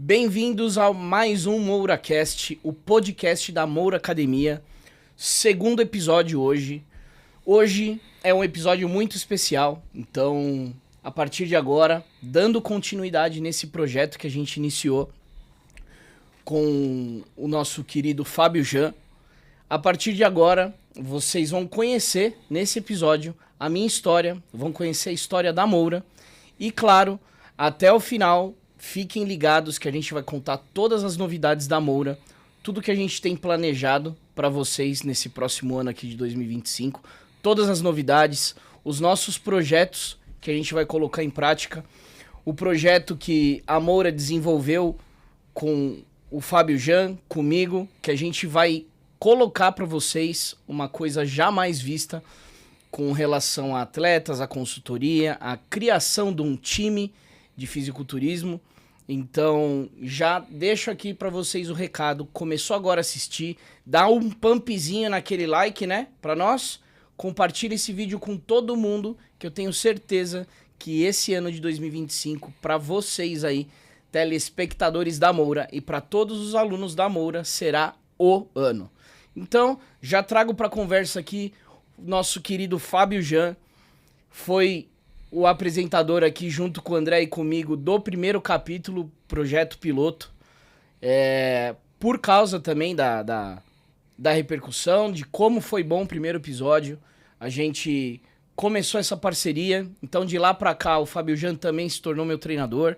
Bem-vindos a mais um MouraCast, o podcast da Moura Academia. Segundo episódio hoje. Hoje é um episódio muito especial, então, a partir de agora, dando continuidade nesse projeto que a gente iniciou com o nosso querido Fábio Jean. A partir de agora, vocês vão conhecer, nesse episódio, a minha história, vão conhecer a história da Moura. E, claro, até o final, fiquem ligados que a gente vai contar todas as novidades da Moura, tudo que a gente tem planejado para vocês nesse próximo ano aqui de 2025, todas as novidades, os nossos projetos que a gente vai colocar em prática, o projeto que a Moura desenvolveu com o Fábio Jean, comigo, que a gente vai colocar para vocês uma coisa jamais vista com relação a atletas, a consultoria, a criação de um time de fisiculturismo. Então, já deixo aqui para vocês o recado. Começou agora a assistir, dá um pumpzinho naquele like, né, para nós. Compartilha esse vídeo com todo mundo, que eu tenho certeza que esse ano de 2025, para vocês aí, telespectadores da Moura e para todos os alunos da Moura, será o ano. Então, já trago para conversa aqui nosso querido Fábio Jean, foi o apresentador aqui junto com o André e comigo do primeiro capítulo, Projeto Piloto, por causa também da repercussão, de como foi bom o primeiro episódio. A gente começou essa parceria, então de lá pra cá o Fábio Jean também se tornou meu treinador.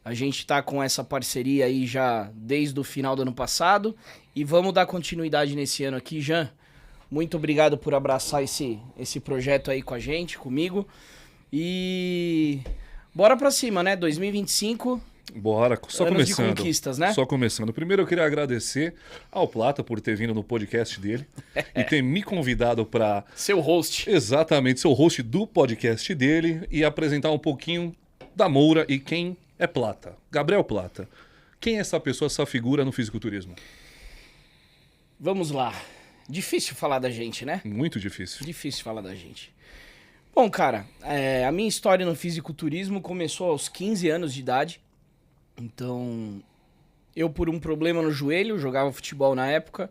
A gente tá com essa parceria aí já desde o final do ano passado e vamos dar continuidade nesse ano aqui, Jean. Muito obrigado por abraçar esse projeto aí com a gente, comigo. E bora pra cima, né? 2025. Bora, só anos começando. De conquistas, né? Só começando. Primeiro eu queria agradecer ao Plata por ter vindo no podcast dele e ter me convidado para Seu host. Exatamente, ser o host do podcast dele e apresentar um pouquinho da Moura e quem é Plata. Gabriel Plata. Quem é essa pessoa, essa figura no fisiculturismo? Vamos lá. Difícil falar da gente, né? Muito difícil. Difícil falar da gente. Bom, cara, a minha história no fisiculturismo começou aos 15 anos de idade. Então, eu por um problema no joelho, jogava futebol na época.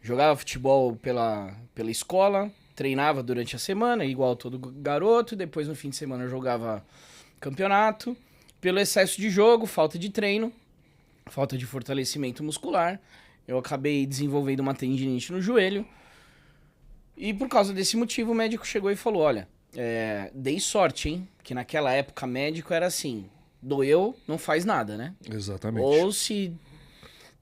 Jogava futebol pela escola, treinava durante a semana, igual todo garoto. Depois, no fim de semana, eu jogava campeonato. Pelo excesso de jogo, falta de treino, falta de fortalecimento muscular, eu acabei desenvolvendo uma tendinite no joelho. E por causa desse motivo, o médico chegou e falou, olha, dei sorte, hein? Que naquela época médico era assim, doeu, não faz nada, né? Exatamente. Ou se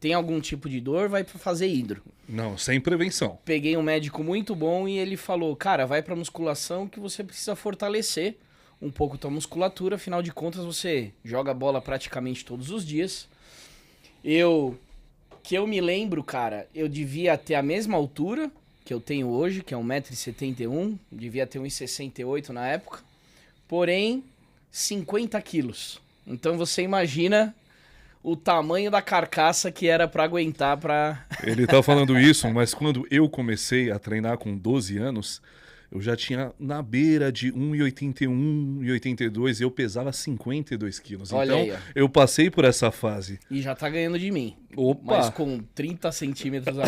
tem algum tipo de dor, vai pra fazer hidro. Não, sem prevenção. Peguei um médico muito bom e ele falou, cara, vai pra musculação que você precisa fortalecer um pouco tua musculatura, afinal de contas você joga bola praticamente todos os dias. Que eu me lembro, cara, eu devia ter a mesma altura que eu tenho hoje, que é 1,71 m, devia ter 1,68 m na época, porém 50 quilos. Então você imagina o tamanho da carcaça que era pra aguentar pra... Ele tá falando isso, mas quando eu comecei a treinar com 12 anos, eu já tinha na beira de 1,81, 1,82 e eu pesava 52 quilos. Olha então, aí, ó. eu passei por essa fase. E já tá ganhando de mim. Opa! Mas com 30 centímetros a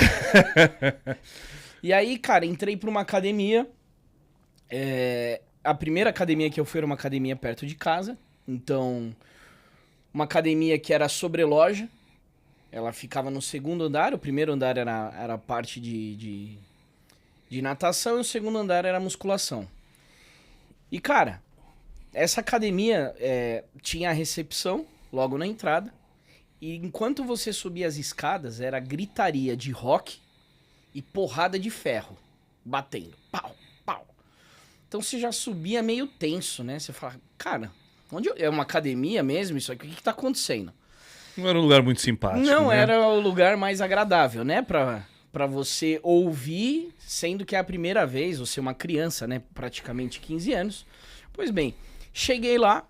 E aí, cara, entrei pra uma academia. A primeira academia que eu fui era uma academia perto de casa. Então, uma academia que era sobre loja. Ela ficava no segundo andar. O primeiro andar era a parte de natação e o segundo andar era musculação. E, cara, essa academia tinha a recepção logo na entrada. E enquanto você subia as escadas, era gritaria de rock e porrada de ferro, batendo. Pau, pau. Então você já subia meio tenso, né? Você fala, cara, é uma academia mesmo isso aqui? O que tá acontecendo? Não era um lugar muito simpático, Não, né? era o lugar mais agradável, né? Pra você ouvir, sendo que é a primeira vez, você é uma criança, né? Praticamente 15 anos. Pois bem, cheguei lá,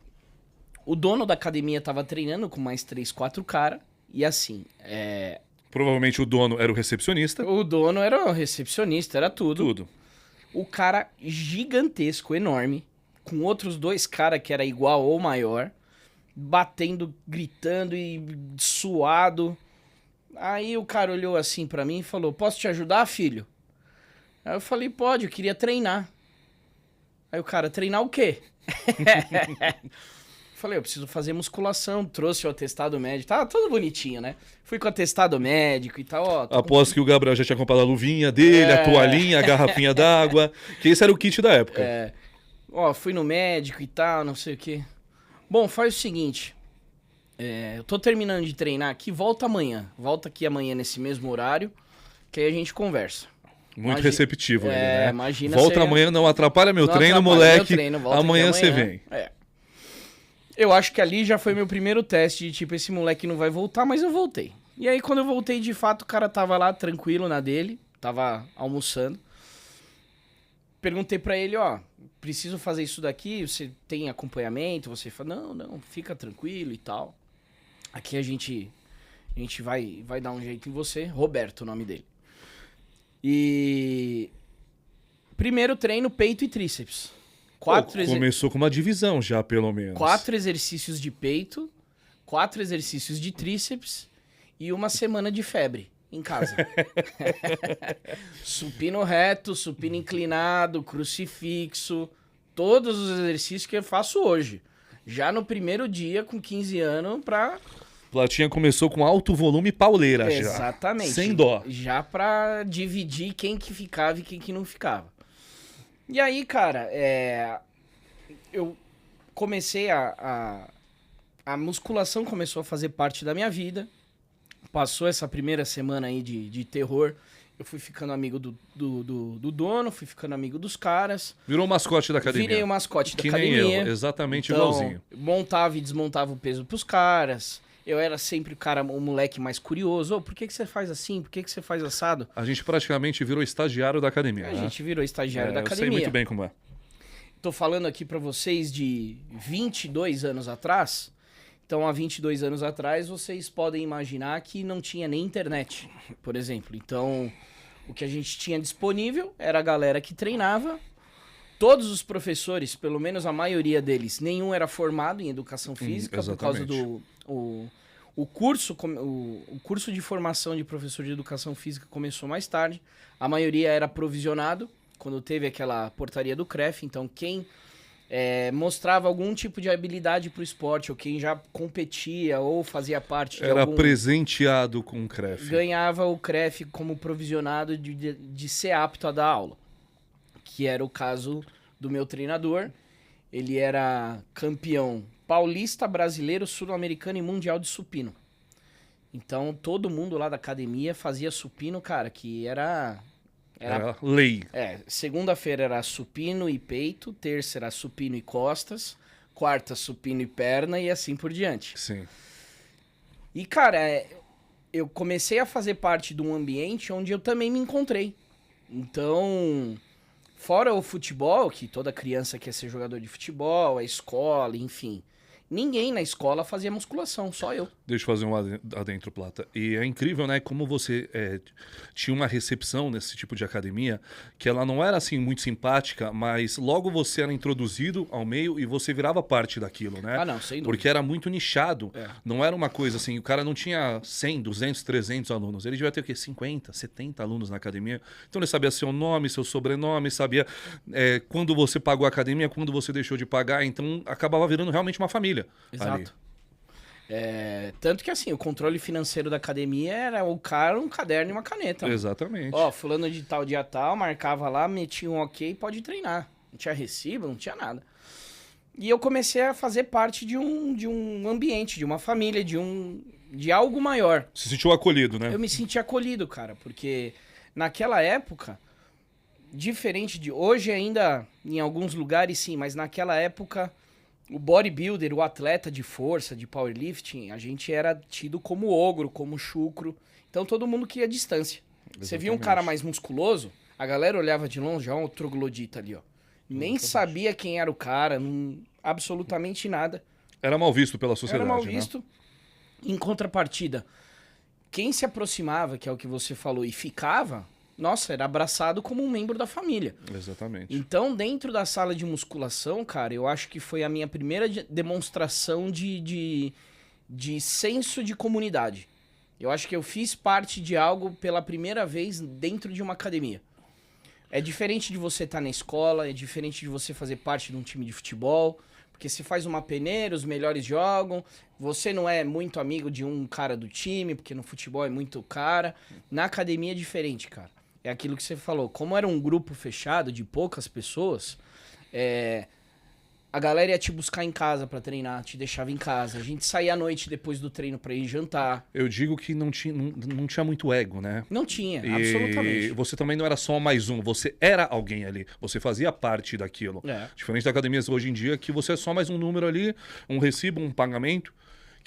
o dono da academia tava treinando com mais 3, 4 caras, e assim, Provavelmente o dono era o recepcionista. o dono era o recepcionista, era tudo. Tudo. O cara gigantesco, enorme, com outros 2 caras que era igual ou maior, batendo, gritando e suado. Aí o cara olhou assim pra mim e falou, posso te ajudar, filho? Aí eu falei, pode, eu queria treinar. Aí o cara, treinar o quê? Falei, eu preciso fazer musculação, trouxe o atestado médico, tava tudo bonitinho, né? Fui com o atestado médico e tal, ó. Após que o Gabriel já tinha comprado a luvinha dele, a toalhinha, a garrafinha d'água, que esse era o kit da época. Ó, fui no médico e tal, não sei o quê. Bom, faz o seguinte, eu tô terminando de treinar aqui, volta amanhã. Volta aqui amanhã nesse mesmo horário, que aí a gente conversa. Muito receptivo ele, né? Imagina volta amanhã, não atrapalha meu treino, moleque. Amanhã você vem. Eu acho que ali já foi meu primeiro teste de tipo, esse moleque não vai voltar, mas eu voltei. E aí quando eu voltei, de fato, o cara tava lá tranquilo na dele, tava almoçando. Perguntei pra ele, ó, preciso fazer isso daqui, você tem acompanhamento? Você fala, não, fica tranquilo e tal. Aqui a gente vai dar um jeito em você. Roberto, o nome dele. E primeiro treino, peito e tríceps. Começou com uma divisão já, pelo menos. 4 exercícios de peito, 4 exercícios de tríceps e uma semana de febre em casa. Supino reto, supino inclinado, crucifixo, todos os exercícios que eu faço hoje. Já no primeiro dia, com 15 anos, pra... Platinha começou com alto volume pauleira. Exatamente. Já. Sem dó. Já pra dividir quem que ficava e quem que não ficava. E aí, cara, eu comecei a musculação começou a fazer parte da minha vida. Passou essa primeira semana aí de terror. Eu fui ficando amigo do dono, fui ficando amigo dos caras. Virou o mascote da academia. Virei o mascote da academia. Que nem eu, exatamente então, igualzinho. Montava e desmontava o peso pros caras. Eu era sempre o moleque mais curioso. Por que você faz assim? Por que você faz assado? A gente praticamente virou estagiário da academia. A gente virou estagiário da academia. Eu sei muito bem como é. Tô falando aqui pra vocês de 22 anos atrás. Então, há 22 anos atrás, vocês podem imaginar que não tinha nem internet, por exemplo. Então, o que a gente tinha disponível era a galera que treinava. Todos os professores, pelo menos a maioria deles, nenhum era formado em educação física, por causa do... O curso de formação de professor de educação física começou mais tarde. A maioria era provisionado, quando teve aquela portaria do CREF. Então, quem mostrava algum tipo de habilidade para o esporte, ou quem já competia ou fazia parte de Era presenteado com o CREF. Ganhava o CREF como provisionado de ser apto a dar aula. Que era o caso do meu treinador. Ele era campeão paulista, brasileiro, sul-americano e mundial de supino. Então, todo mundo lá da academia fazia supino, cara, que era lei. Segunda-feira era supino e peito, terça era supino e costas, quarta supino e perna e assim por diante. Sim. E, cara, eu comecei a fazer parte de um ambiente onde eu também me encontrei. Então, fora o futebol, que toda criança quer ser jogador de futebol, a escola, enfim... Ninguém na escola fazia musculação, só eu. Deixa eu fazer um adentro, Plata. E é incrível, né, como você tinha uma recepção nesse tipo de academia, que ela não era, assim, muito simpática, mas logo você era introduzido ao meio e você virava parte daquilo, né? Ah, não, sem dúvida. Porque era muito nichado. Não era uma coisa assim, o cara não tinha 100, 200, 300 alunos. Ele devia ter o quê? 50, 70 alunos na academia. Então ele sabia seu nome, seu sobrenome, sabia quando você pagou a academia, quando você deixou de pagar. Então acabava virando realmente uma família. Exato. Tanto que assim, o controle financeiro da academia era o cara, um caderno e uma caneta. Mano. Exatamente. Ó, fulano de tal, dia tal, marcava lá, metia um ok, pode treinar. Não tinha recibo, não tinha nada. E eu comecei a fazer parte de um ambiente, de uma família, de algo maior. Se sentiu acolhido, né? Eu me senti acolhido, cara, porque naquela época, diferente de hoje ainda, em alguns lugares sim, mas naquela época... O bodybuilder, o atleta de força, de powerlifting, a gente era tido como ogro, como chucro. Então todo mundo queria distância. Exatamente. Você via um cara mais musculoso, a galera olhava de longe, ó, um troglodita ali, ó. Nem sabia quem era o cara, absolutamente nada. Era mal visto pela sociedade, era mal visto. Né? Em contrapartida, quem se aproximava, que é o que você falou, e ficava, nossa, era abraçado como um membro da família. Exatamente. Então, dentro da sala de musculação, cara, eu acho que foi a minha primeira demonstração de senso de comunidade. Eu acho que eu fiz parte de algo pela primeira vez dentro de uma academia. É diferente de você estar na escola, é diferente de você fazer parte de um time de futebol, porque se faz uma peneira, os melhores jogam, você não é muito amigo de um cara do time, porque no futebol é muito cara. Na academia é diferente, cara. É aquilo que você falou. Como era um grupo fechado de poucas pessoas, a galera ia te buscar em casa pra treinar, te deixava em casa. A gente saía à noite depois do treino pra ir jantar. Eu digo que não tinha muito ego, né? Não tinha, E absolutamente. você também não era só mais um, você era alguém ali. Você fazia parte daquilo. É. Diferente da academia hoje em dia, que você é só mais um número ali, um recibo, um pagamento,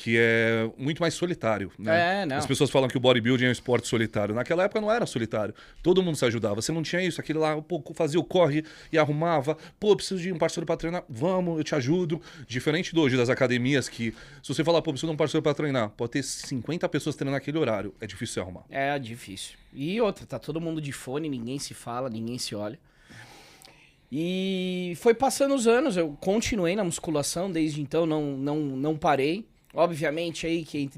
que é muito mais solitário, né? Não. As pessoas falam que o bodybuilding é um esporte solitário. Naquela época não era solitário. Todo mundo se ajudava. Você não tinha isso, aquele lá, pô, fazia o corre e arrumava. Pô, eu preciso de um parceiro pra treinar. Vamos, eu te ajudo. Diferente de hoje das academias que, se você falar, pô, preciso de um parceiro pra treinar, pode ter 50 pessoas treinando naquele horário. É difícil se arrumar. É difícil. E outra, tá todo mundo de fone, ninguém se fala, ninguém se olha. E foi passando os anos, eu continuei na musculação, desde então não parei. Obviamente aí que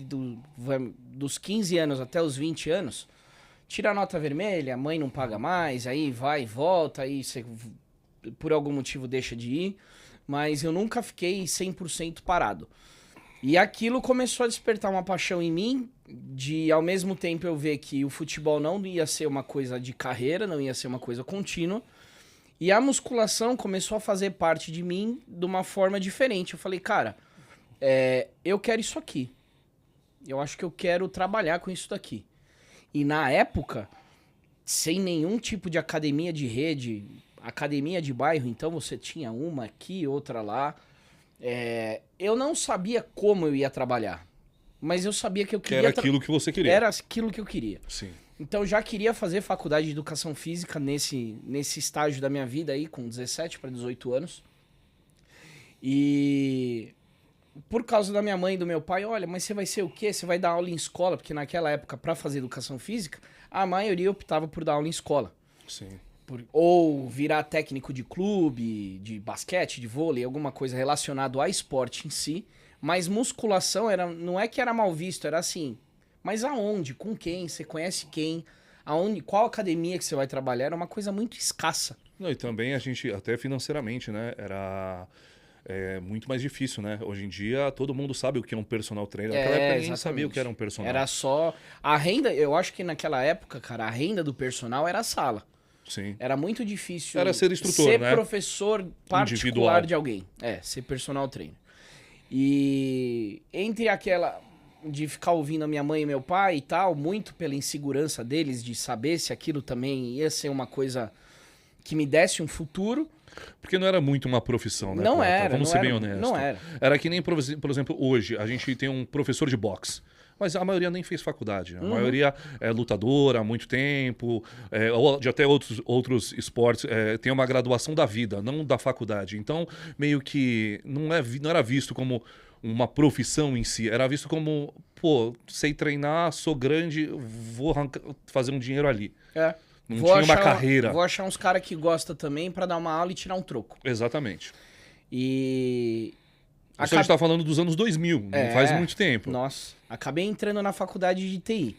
dos 15 anos até os 20 anos, tira a nota vermelha, a mãe não paga mais, aí vai e volta, aí você por algum motivo deixa de ir. Mas eu nunca fiquei 100% parado. E aquilo começou a despertar uma paixão em mim, de ao mesmo tempo eu ver que o futebol não ia ser uma coisa de carreira, não ia ser uma coisa contínua. E a musculação começou a fazer parte de mim de uma forma diferente. Eu falei, cara, eu quero isso aqui. Eu acho que eu quero trabalhar com isso daqui. E na época, sem nenhum tipo de academia de rede, academia de bairro, então você tinha uma aqui, outra lá. Eu não sabia como eu ia trabalhar, mas eu sabia que eu queria... Era aquilo que você queria. Era aquilo que eu queria. Sim. Então eu já queria fazer faculdade de educação física nesse estágio da minha vida aí, com 17 para 18 anos. E por causa da minha mãe e do meu pai, olha, mas você vai ser o quê? Você vai dar aula em escola? Porque naquela época, para fazer educação física, a maioria optava por dar aula em escola. Sim. Ou virar técnico de clube, de basquete, de vôlei, alguma coisa relacionada ao esporte em si. Mas musculação não é que era mal visto, era assim... Mas aonde? Com quem? Você conhece quem? Qual academia que você vai trabalhar? Era uma coisa muito escassa. Não, e também a gente, até financeiramente, né? Era muito mais difícil, né? Hoje em dia, todo mundo sabe o que é um personal trainer. Naquela época, ninguém sabia o que era um personal. Era só... A renda, eu acho que naquela época, cara, a renda do personal era a sala. Sim. Era muito difícil... Era ser instrutor, né? Ser professor particular individual de alguém. Ser personal trainer. E entre aquela... de ficar ouvindo a minha mãe e meu pai e tal, muito pela insegurança deles de saber se aquilo também ia ser uma coisa que me desse um futuro. Porque não era muito uma profissão, né? Não era. Vamos ser bem honestos. Não era. Era que nem, por exemplo, hoje, a gente tem um professor de boxe. Mas a maioria nem fez faculdade. A maioria é lutadora há muito tempo, de até outros esportes, tem uma graduação da vida, não da faculdade. Então, meio que não era visto como uma profissão em si, era visto como, pô, sei treinar, sou grande, vou fazer um dinheiro ali. Não tinha uma carreira. Vou achar uns caras que gostam também pra dar uma aula e tirar um troco. Exatamente. E... A gente tá falando dos anos 2000, não faz muito tempo. Nossa, acabei entrando na faculdade de TI.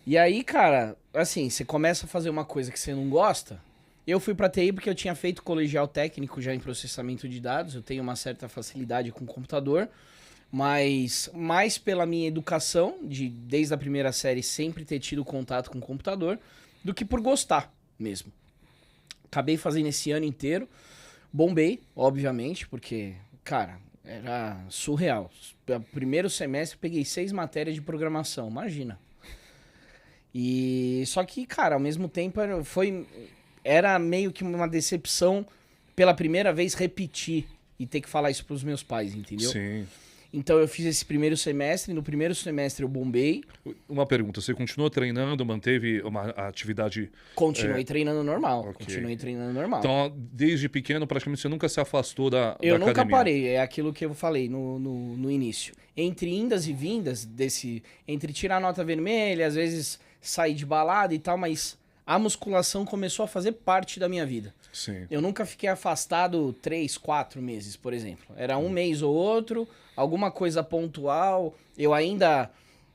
E aí, cara, assim, você começa a fazer uma coisa que você não gosta. Eu fui pra TI porque eu tinha feito colegial técnico já em processamento de dados, eu tenho uma certa facilidade com computador, mas mais pela minha educação, desde a primeira série sempre ter tido contato com computador, do que por gostar mesmo. Acabei fazendo esse ano inteiro, bombei, obviamente, porque, cara... Era surreal. Primeiro semestre eu peguei 6 matérias de programação, imagina. E só que, cara, ao mesmo tempo era meio que uma decepção pela primeira vez repetir e ter que falar isso pros meus pais, entendeu? Sim. Então eu fiz esse primeiro semestre, no primeiro semestre eu bombei. Uma pergunta, você continuou treinando, manteve uma atividade... Continuei treinando normal, continuei treinando normal. Então, desde pequeno, praticamente você nunca se afastou da Eu nunca academia. parei, é aquilo que eu falei no início. Entre indas e vindas, entre tirar nota vermelha, às vezes sair de balada e tal, mas a musculação começou a fazer parte da minha vida. Sim. Eu nunca fiquei afastado 3, 4 meses, por exemplo. Era um mês ou outro, alguma coisa pontual. Eu ainda,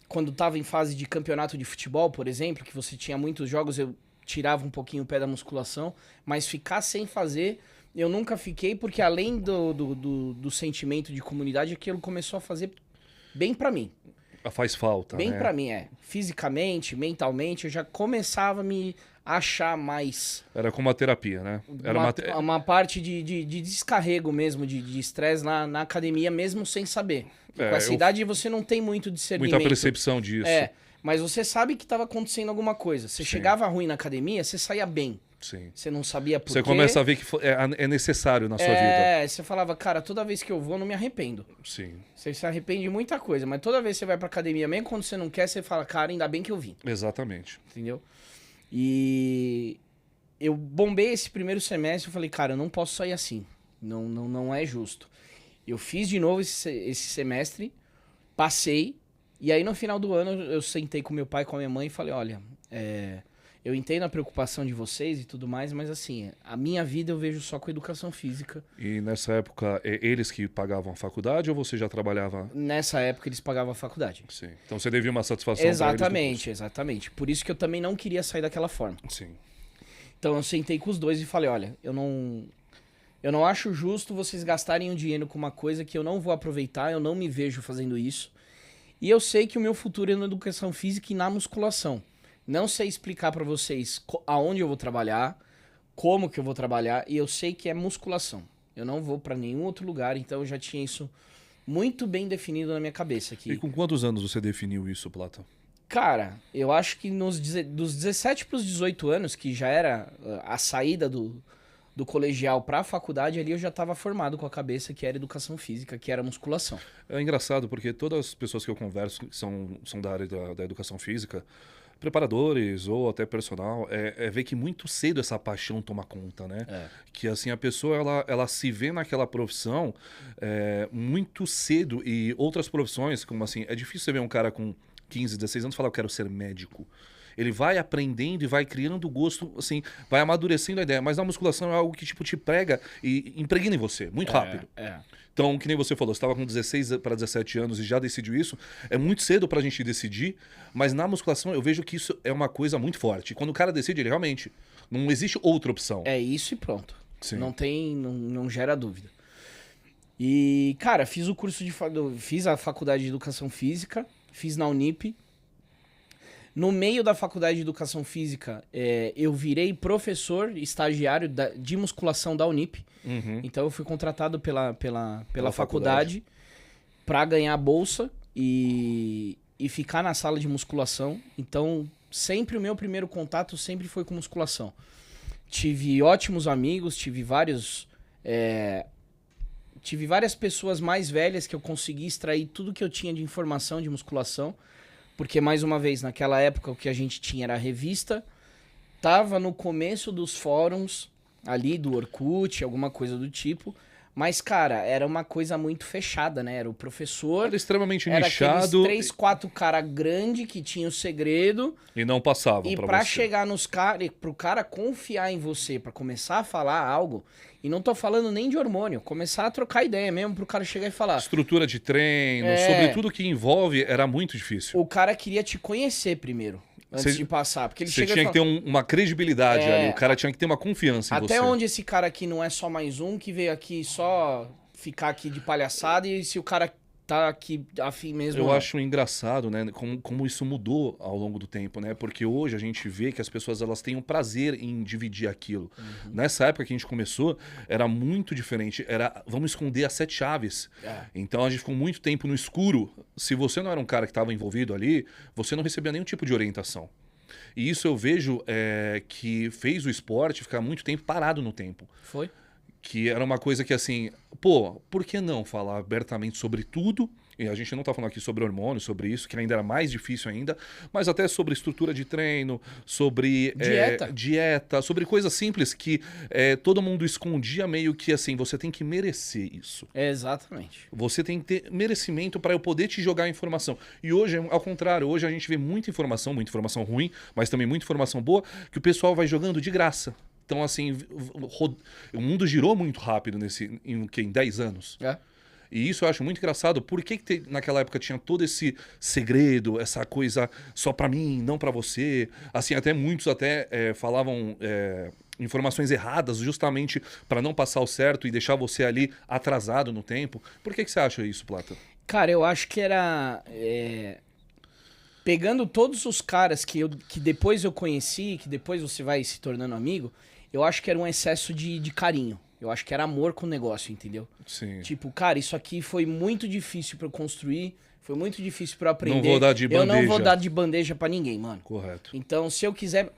quando estava em fase de campeonato de futebol, por exemplo, que você tinha muitos jogos, eu tirava um pouquinho o pé da musculação, mas ficar sem fazer, eu nunca fiquei, porque além do sentimento de comunidade, aquilo começou a fazer bem pra mim. Faz falta, Bem né? pra mim, fisicamente, mentalmente, eu já começava a me achar mais... Era como uma terapia, né? Era uma parte de descarrego mesmo, de estresse na academia, mesmo sem saber. Com essa idade você não tem muito discernimento. Muita percepção disso. Mas você sabe que estava acontecendo alguma coisa. Você chegava ruim na academia, você saía bem. Sim. Você não sabia por quê. Você começa a ver que é necessário na sua vida. Você falava, cara, toda vez que eu vou, eu não me arrependo. Sim. Você se arrepende de muita coisa, mas toda vez que você vai pra academia, mesmo quando você não quer, você fala, cara, ainda bem que eu vim. Exatamente. Entendeu? E eu bombei esse primeiro semestre, eu falei, cara, eu não posso sair assim. Não é justo. Eu fiz de novo esse semestre, passei, e aí no final do ano eu sentei com meu pai e com a minha mãe e falei, olha, eu entendo a preocupação de vocês e tudo mais, mas assim, a minha vida eu vejo só com educação física. E nessa época, eles que pagavam a faculdade ou você já trabalhava? Nessa época eles pagavam a faculdade. Sim. Então você devia uma satisfação Exatamente, exatamente. Por isso que eu também não queria sair daquela forma. Sim. Então eu sentei com os dois e falei, olha, eu não acho justo vocês gastarem o dinheiro com uma coisa que eu não vou aproveitar, eu não me vejo fazendo isso. E eu sei que o meu futuro é na educação física e na musculação. Não sei explicar pra vocês aonde eu vou trabalhar, como que eu vou trabalhar, e eu sei que é musculação. Eu não vou pra nenhum outro lugar, então eu já tinha isso muito bem definido na minha cabeça aqui. E com quantos anos você definiu isso, Plata? Cara, eu acho que dos 17 pros 18 anos, que já era a saída do colegial pra faculdade, ali eu já estava formado com a cabeça que era educação física, que era musculação. É engraçado porque todas as pessoas que eu converso que são da área da educação física, preparadores ou até personal, ver que muito cedo essa paixão toma conta, né? Que assim, a pessoa ela se vê naquela profissão muito cedo, e outras profissões, como assim, é difícil você ver um cara com 15, 16 anos falar, eu quero ser médico. Ele vai aprendendo e vai criando gosto, assim, vai amadurecendo a ideia. Mas na musculação é algo que tipo te prega e impregna em você, muito rápido. Então, que nem você falou, você estava com 16 para 17 anos e já decidiu isso. É muito cedo pra gente decidir, mas na musculação eu vejo que isso é uma coisa muito forte. Quando o cara decide, ele realmente... Não existe outra opção. É isso e pronto. Sim. Não gera dúvida. E, cara, fiz fiz a faculdade de educação física, fiz na Unip. No meio da faculdade de educação física, eu virei professor estagiário de musculação da Unip. Uhum. Então eu fui contratado pela faculdade para ganhar a bolsa e ficar na sala de musculação. Então sempre o meu primeiro contato sempre foi com musculação. Tive ótimos amigos, tive várias pessoas mais velhas que eu consegui extrair tudo que eu tinha de informação de musculação. Porque, mais uma vez, naquela época o que a gente tinha era a revista, tava no começo dos fóruns ali do Orkut, alguma coisa do tipo, mas, cara, era uma coisa muito fechada, né? Era o professor... Era extremamente era nichado. Era 3, 4 cara grande que tinha o segredo. E não passavam pra você. E pra chegar nos caras, pro cara confiar em você, pra começar a falar algo... E não tô falando nem de hormônio, começar a trocar ideia mesmo pro cara chegar e falar. Estrutura de treino, sobre tudo que envolve, era muito difícil. O cara queria te conhecer primeiro, antes de passar. Porque ele você tinha que ter uma credibilidade ali, o cara tinha que ter uma confiança em você. Até onde esse cara aqui não é só mais um que veio aqui só ficar aqui de palhaçada, e se o cara tá aqui afim mesmo. Eu acho engraçado, né, como isso mudou ao longo do tempo, né? Porque hoje a gente vê que as pessoas elas têm um prazer em dividir aquilo. Uhum. Nessa época que a gente começou, era muito diferente. Era, vamos esconder as 7 chaves. Então a gente ficou muito tempo no escuro. Se você não era um cara que estava envolvido ali, você não recebia nenhum tipo de orientação. E isso eu vejo que fez o esporte ficar muito tempo parado no tempo. Foi. que era uma coisa que assim, pô, por que não falar abertamente sobre tudo? E a gente não tá falando aqui sobre hormônios, sobre isso, que ainda era mais difícil ainda, mas até sobre estrutura de treino, sobre dieta, sobre coisas simples que todo mundo escondia meio que assim, você tem que merecer isso. Exatamente. Você tem que ter merecimento para eu poder te jogar informação. E hoje, ao contrário, hoje a gente vê muita informação ruim, mas também muita informação boa, que o pessoal vai jogando de graça. Então, assim, o mundo girou muito rápido em 10 anos. E isso eu acho muito engraçado. Por que naquela época tinha todo esse segredo, essa coisa só pra mim, não pra você? Assim, até muitos falavam informações erradas justamente pra não passar o certo e deixar você ali atrasado no tempo. Por que você acha isso, Plata? Cara, eu acho que era... Pegando todos os caras que depois eu conheci, que depois você vai se tornando amigo, eu acho que era um excesso de carinho. Eu acho que era amor com o negócio, entendeu? Sim. Tipo, cara, isso aqui foi muito difícil pra eu construir, foi muito difícil pra eu aprender. Não vou dar de bandeja. Eu não vou dar de bandeja pra ninguém, mano. Correto. Então, se eu quiser...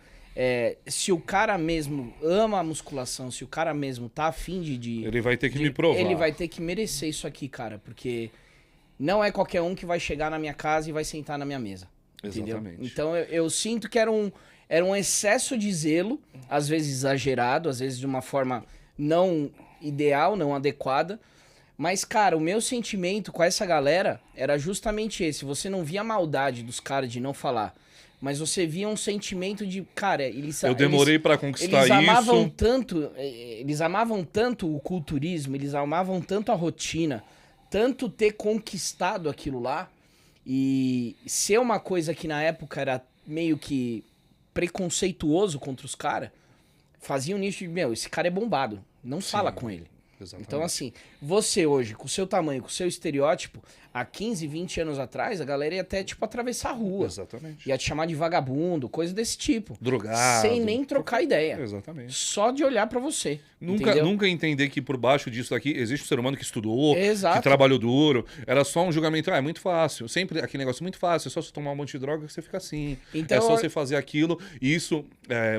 se o cara mesmo ama a musculação, se o cara mesmo tá afim de... Ele vai ter que me provar. Ele vai ter que merecer isso aqui, cara, porque não é qualquer um que vai chegar na minha casa e vai sentar na minha mesa. Exatamente. Entendeu? Então, eu sinto que era um excesso de zelo, às vezes exagerado, às vezes de uma forma não ideal, não adequada. Mas, cara, o meu sentimento com essa galera era justamente esse. Você não via a maldade dos caras de não falar, mas você via um sentimento de, cara, eu demorei pra conquistar eles amavam isso. Eles amavam tanto o culturismo, eles amavam tanto a rotina, tanto ter conquistado aquilo lá, e ser uma coisa que na época era meio que preconceituoso contra os caras, fazia um nicho de, meu, esse cara é bombado, não fala com ele. Exatamente. Então, assim, você hoje, com o seu tamanho, com o seu estereótipo, há 15, 20 anos atrás, a galera ia até, tipo, atravessar a rua. Exatamente. Ia te chamar de vagabundo, coisa desse tipo. Drogado. Sem nem trocar ideia. Exatamente. Só de olhar pra você. Nunca entender que por baixo disso daqui existe um ser humano que estudou, Exato. que trabalhou duro. Era só um julgamento, é muito fácil. Sempre aquele negócio muito fácil, é só você tomar um monte de droga que você fica assim. Então, é só você fazer aquilo. E isso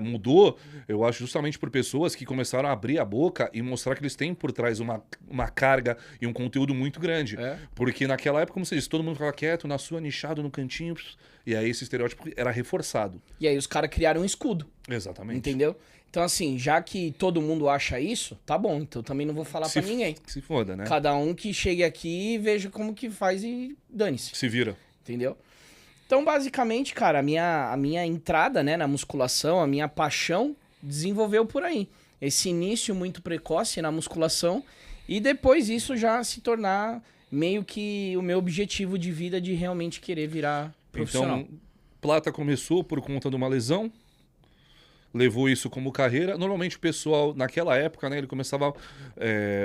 mudou, eu acho, justamente por pessoas que começaram a abrir a boca e mostrar que eles têm por trás uma carga e um conteúdo muito grande. Porque naquela época, como você disse, todo mundo ficava quieto, na sua, nichado, no cantinho. E aí esse estereótipo era reforçado. E aí os caras criaram um escudo. Exatamente. Entendeu? Então, assim, já que todo mundo acha isso, tá bom. Então também não vou falar pra ninguém. Se foda, né? Cada um que chegue aqui e veja como que faz e dane-se. Se vira. Entendeu? Então, basicamente, cara, a minha entrada, né, na musculação, a minha paixão desenvolveu por aí. Esse início muito precoce na musculação e depois isso já se tornar meio que o meu objetivo de vida de realmente querer virar profissional. Então, Plata começou por conta de uma lesão, levou isso como carreira. Normalmente o pessoal, naquela época, né, ele começava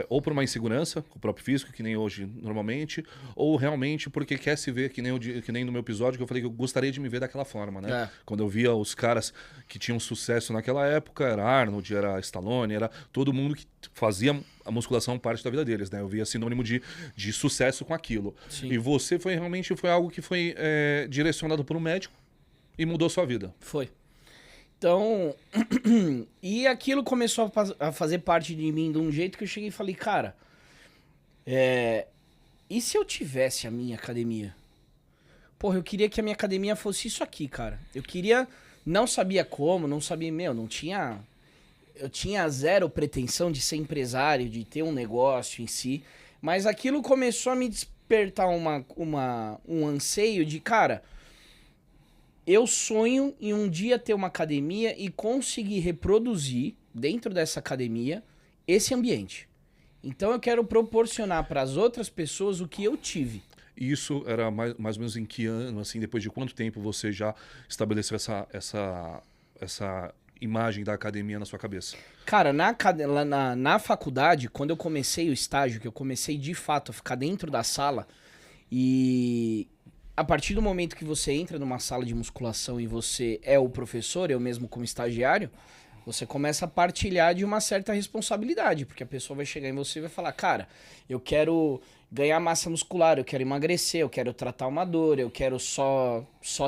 ou por uma insegurança com o próprio físico, que nem hoje normalmente, ou realmente porque quer se ver, que nem no meu episódio, que eu falei que eu gostaria de me ver daquela forma, né? Quando eu via os caras que tinham sucesso naquela época, era Arnold, era Stallone, era todo mundo que fazia a musculação parte da vida deles, né? Eu via sinônimo de sucesso com aquilo. Sim. E você foi algo que foi direcionado por um médico e mudou sua vida. Foi. Então, e aquilo começou a fazer parte de mim de um jeito que eu cheguei e falei, cara, e se eu tivesse a minha academia? Porra, eu queria que a minha academia fosse isso aqui, cara. Eu queria, não sabia como, não sabia, não tinha... Eu tinha zero pretensão de ser empresário, de ter um negócio em si, mas aquilo começou a me despertar um anseio de, cara... Eu sonho em um dia ter uma academia e conseguir reproduzir, dentro dessa academia, esse ambiente. Então eu quero proporcionar para as outras pessoas o que eu tive. Isso era mais ou menos em que ano, assim, depois de quanto tempo você já estabeleceu essa imagem da academia na sua cabeça? Cara, na faculdade, quando eu comecei o estágio, que eu comecei de fato a ficar dentro da sala e... A partir do momento que você entra numa sala de musculação e você é o professor, eu mesmo como estagiário, você começa a partilhar de uma certa responsabilidade, porque a pessoa vai chegar em você e vai falar, cara, eu quero ganhar massa muscular, eu quero emagrecer, eu quero tratar uma dor, eu quero só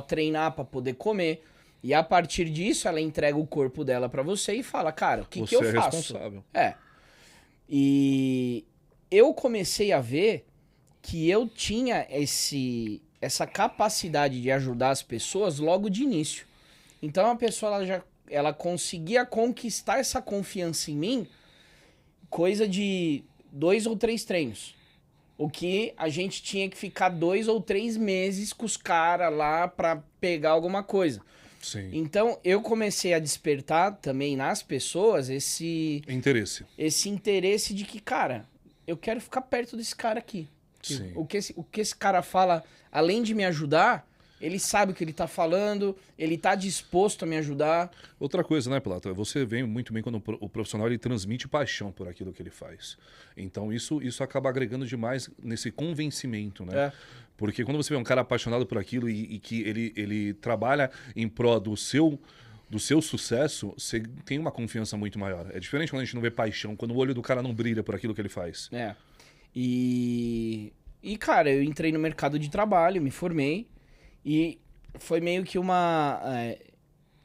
treinar para poder comer. E a partir disso, ela entrega o corpo dela para você e fala, cara, o que eu faço? Responsável. E eu comecei a ver que eu tinha essa capacidade de ajudar as pessoas logo de início. Então a pessoa ela conseguia conquistar essa confiança em mim, coisa de 2 ou 3 treinos. O que a gente tinha que ficar 2 ou 3 meses com os caras lá pra pegar alguma coisa. Sim. Então eu comecei a despertar também nas pessoas esse interesse de que, cara, eu quero ficar perto desse cara aqui. Sim. O que esse cara fala, além de me ajudar, ele sabe o que ele tá falando, ele tá disposto a me ajudar. Outra coisa, né, Plata? Você vê muito bem quando o profissional ele transmite paixão por aquilo que ele faz. Então isso acaba agregando demais nesse convencimento, né? É. Porque quando você vê um cara apaixonado por aquilo e que ele trabalha em prol do seu sucesso, você tem uma confiança muito maior. É diferente quando a gente não vê paixão, quando o olho do cara não brilha por aquilo que ele faz. É. E cara, eu entrei no mercado de trabalho, me formei, e foi meio que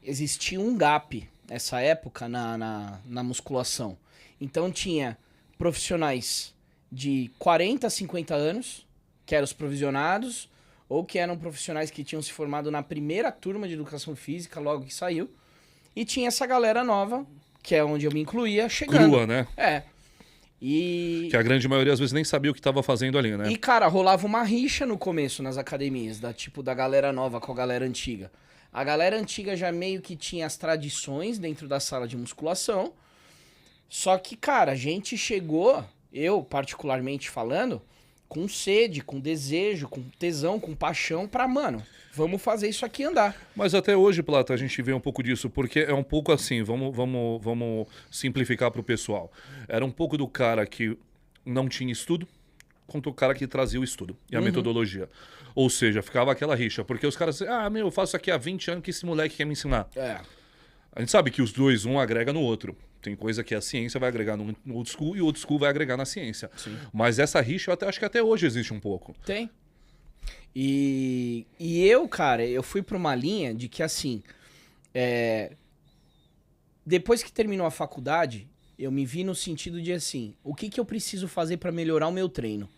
existia um gap nessa época na musculação. Então tinha profissionais de 40, 50 anos, que eram os provisionados, ou que eram profissionais que tinham se formado na primeira turma de educação física, logo que saiu. E tinha essa galera nova, que é onde eu me incluía, chegando. Crua, né? É. E... Que a grande maioria às vezes nem sabia o que estava fazendo ali, né? E, cara, rolava uma rixa no começo nas academias, da galera nova com a galera antiga. A galera antiga já meio que tinha as tradições dentro da sala de musculação. Só que, cara, a gente chegou, eu particularmente falando, com sede, com desejo, com tesão, com paixão pra, mano, vamos fazer isso aqui andar. Mas até hoje, Plata, a gente vê um pouco disso, porque é um pouco assim, vamos simplificar pro pessoal. Era um pouco do cara que não tinha estudo, contra o cara que trazia o estudo e a metodologia. Ou seja, ficava aquela rixa, porque os caras diziam, eu faço aqui há 20 anos que esse moleque quer me ensinar. É. A gente sabe que os dois, um agrega no outro. Tem coisa que a ciência vai agregar no old school e o old school vai agregar na ciência. Sim. Mas essa rixa eu acho que até hoje existe um pouco. Tem. E eu, cara, eu fui pra uma linha de que, assim, depois que terminou a faculdade, eu me vi no sentido de, assim, o que eu preciso fazer pra melhorar o meu treino?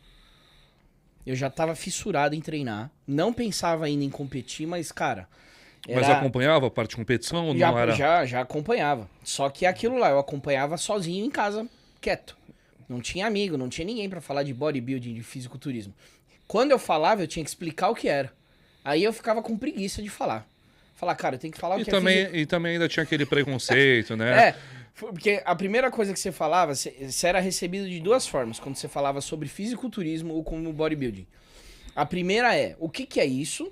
Eu já tava fissurado em treinar, não pensava ainda em competir, mas, cara... Mas acompanhava a parte de competição ou não era? Já acompanhava. Só que aquilo lá, eu acompanhava sozinho em casa, quieto. Não tinha amigo, não tinha ninguém pra falar de bodybuilding, de fisiculturismo. Quando eu falava, eu tinha que explicar o que era. Aí eu ficava com preguiça de falar. Falar, cara, eu tenho que falar o que é E também ainda tinha aquele preconceito, né? Porque a primeira coisa que você falava, você era recebido de duas formas, quando você falava sobre fisiculturismo ou como bodybuilding. A primeira é, o que é isso?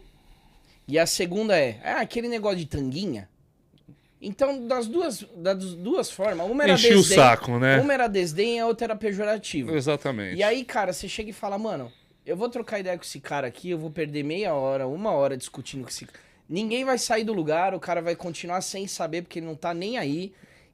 E a segunda é, aquele negócio de tanguinha. Então, das duas formas, uma era desdém, o saco, né? Uma era desdém e a outra era pejorativa. Exatamente. E aí, cara, você chega e fala, mano, eu vou trocar ideia com esse cara aqui, eu vou perder meia hora, 1 hora discutindo com esse cara. Ninguém vai sair do lugar, o cara vai continuar sem saber, porque ele não tá nem aí.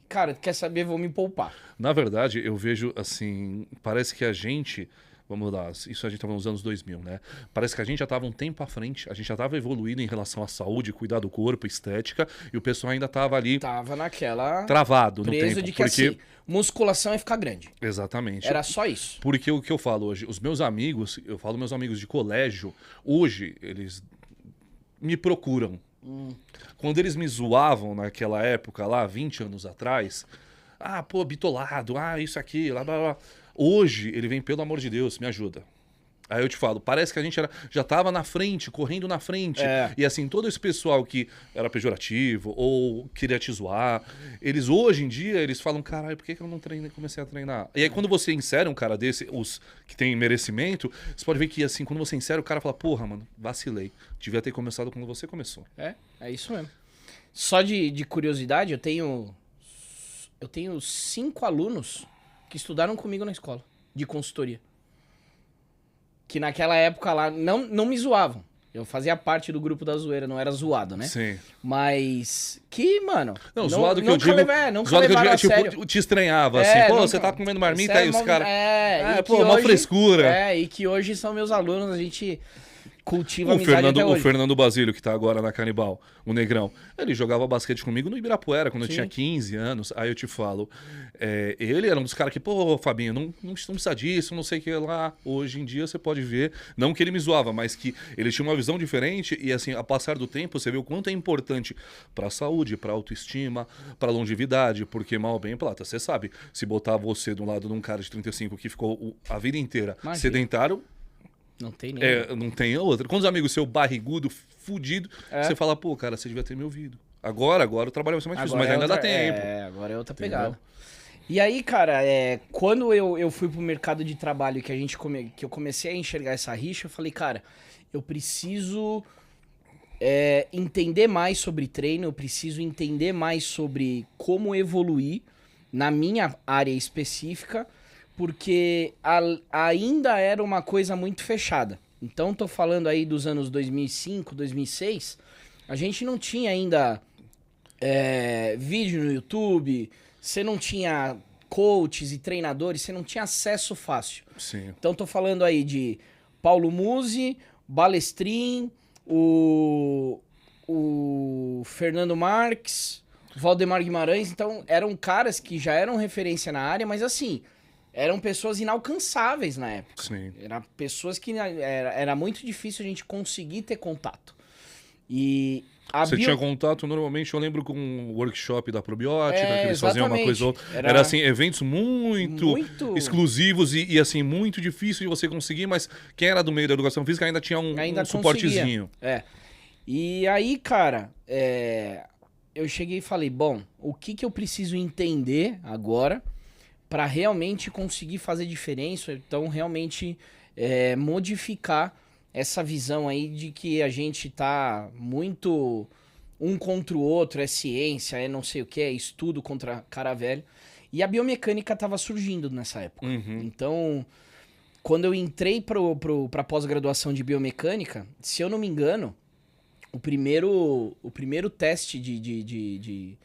Cara, quer saber, vou me poupar. Na verdade, eu vejo, assim, parece que a gente... Vamos lá, isso a gente estava nos anos 2000, né? Parece que a gente já estava um tempo à frente, a gente já estava evoluindo em relação à saúde, cuidar do corpo, estética, e o pessoal ainda estava ali... Tava naquela... Travado no tempo. Preso de que, assim, musculação é ficar grande. Exatamente. Era só isso. Porque o que eu falo hoje, os meus amigos, eu falo meus amigos de colégio, hoje eles me procuram. Quando eles me zoavam naquela época lá, 20 anos atrás, bitolado, isso aqui, blá, blá, blá. Hoje, ele vem, pelo amor de Deus, me ajuda. Aí eu te falo, parece que a gente já tava na frente, correndo na frente. E assim, todo esse pessoal que era pejorativo ou queria te zoar, eles hoje em dia, eles falam, caralho, por que eu não comecei a treinar? E aí quando você insere um cara desse, os que tem merecimento, você pode ver que assim, quando você insere, o cara fala, porra, mano, vacilei. Devia ter começado quando você começou. É isso mesmo. Só de curiosidade, eu tenho 5 alunos que estudaram comigo na escola, de consultoria. Que naquela época lá não me zoavam. Eu fazia parte do grupo da zoeira, não era zoado, né? Sim. Mas que, mano... Não, zoado que eu digo... Nunca levaram a sério. Tipo, te estranhava, assim. Pô, você tá comendo marmita e os caras... uma frescura. E que hoje são meus alunos, a gente cultiva amizade até O hoje. Fernando Basílio, que tá agora na Canibal, o Negrão, ele jogava basquete comigo no Ibirapuera, quando eu tinha 15 anos. Aí eu te falo, ele era um dos caras que, pô, Fabinho, não precisa disso, não sei o que lá. Hoje em dia você pode ver, não que ele me zoava, mas que ele tinha uma visão diferente e, assim, a passar do tempo, você vê o quanto é importante pra saúde, pra autoestima, pra longevidade, porque, mal ou bem, Plata, você sabe, se botar você do lado de um cara de 35 que ficou a vida inteira sedentário, não tem nem. Não tem outra. Quantos amigos seu barrigudo, fudido, você fala, pô, cara, você devia ter me ouvido. Agora o trabalho vai ser mais difícil, mas ainda dá tempo. Agora é outra pegada. E aí, cara, quando eu fui pro mercado de trabalho que eu comecei a enxergar essa rixa, eu falei, cara, eu preciso entender mais sobre treino, eu preciso entender mais sobre como evoluir na minha área específica, porque ainda era uma coisa muito fechada. Então, tô falando aí dos anos 2005, 2006, a gente não tinha ainda vídeo no YouTube, você não tinha coaches e treinadores, você não tinha acesso fácil. Sim. Então, tô falando aí de Paulo Musi, Balestrin, o Fernando Marques, Valdemar Guimarães. Então, eram caras que já eram referência na área, mas assim, eram pessoas inalcançáveis na época. Sim. Eram pessoas que era muito difícil a gente conseguir ter contato. E você tinha contato, normalmente, eu lembro com um workshop da probiótica, que eles faziam uma coisa ou outra. Era assim, eventos muito exclusivos e assim, muito difícil de você conseguir, mas quem era do meio da educação física ainda tinha um suportezinho. E aí, cara, eu cheguei e falei, bom, o que eu preciso entender agora para realmente conseguir fazer diferença, então realmente modificar essa visão aí de que a gente tá muito um contra o outro, é ciência, é não sei o que, é estudo contra cara velho. E a biomecânica tava surgindo nessa época. Então, quando eu entrei pra pós-graduação de biomecânica, se eu não me engano, o primeiro teste de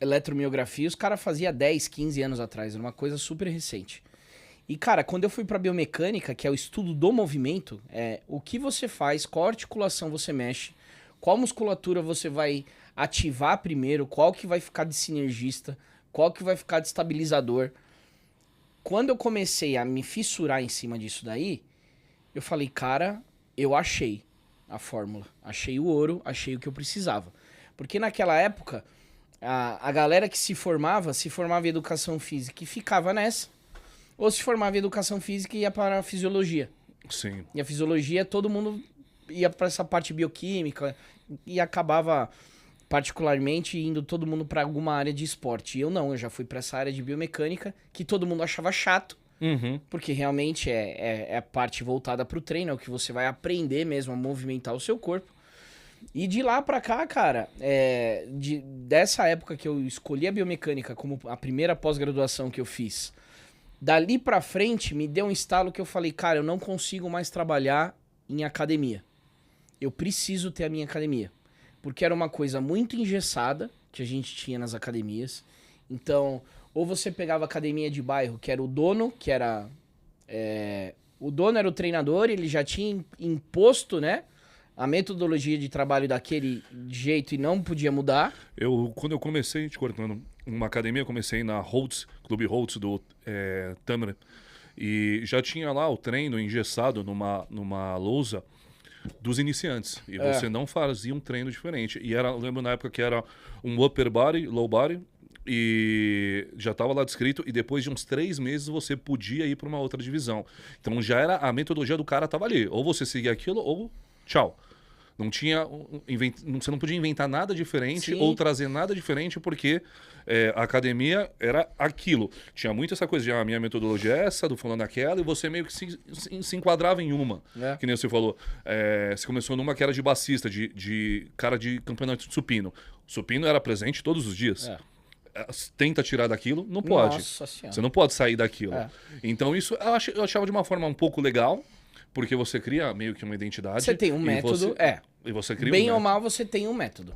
eletromiografia os caras faziam 10, 15 anos atrás, era uma coisa super recente. E, cara, quando eu fui pra biomecânica, que é o estudo do movimento, o que você faz, qual articulação você mexe, qual musculatura você vai ativar primeiro, qual que vai ficar de sinergista, qual que vai ficar de estabilizador. Quando eu comecei a me fissurar em cima disso daí, eu falei, cara, eu achei a fórmula, achei o ouro, achei o que eu precisava. Porque naquela época, a galera que se formava em educação física e ficava nessa, ou se formava em educação física e ia para a fisiologia. Sim. E a fisiologia, todo mundo ia para essa parte bioquímica e acabava, particularmente, indo todo mundo para alguma área de esporte. E eu não, eu já fui para essa área de biomecânica, que todo mundo achava chato, porque realmente é a parte voltada para o treino, é o que você vai aprender mesmo a movimentar o seu corpo. E de lá pra cá, cara, dessa época que eu escolhi a biomecânica como a primeira pós-graduação que eu fiz, dali pra frente, me deu um estalo que eu falei, cara, eu não consigo mais trabalhar em academia. Eu preciso ter a minha academia. Porque era uma coisa muito engessada que a gente tinha nas academias. Então, ou você pegava a academia de bairro, que era o dono, que era... o dono era o treinador, ele já tinha imposto, né? A metodologia de trabalho daquele jeito e não podia mudar. Quando eu comecei, te cortando, uma academia, eu comecei na Holtz, Clube Holtz do Tamara, e já tinha lá o treino engessado numa lousa dos iniciantes. E você não fazia um treino diferente. E eu lembro na época que era um upper body, low body, e já estava lá descrito, e depois de uns 3 meses você podia ir para uma outra divisão. Então já era, a metodologia do cara estava ali. Ou você seguia aquilo, ou tchau. Não tinha, você não podia inventar nada diferente ou trazer nada diferente, porque a academia era aquilo. Tinha muito essa coisa de, a minha metodologia é essa, do fulano aquela, e você meio que se enquadrava em uma. Que nem você falou. Você começou numa que era de bassista, de cara de campeonato de supino. O supino era presente todos os dias. Tenta tirar daquilo, não pode. Nossa Senhora. Você não pode sair daquilo. Então isso eu achava de uma forma um pouco legal, porque você cria meio que uma identidade. Você tem um método, E você cria bem um ou mal, você tem um método.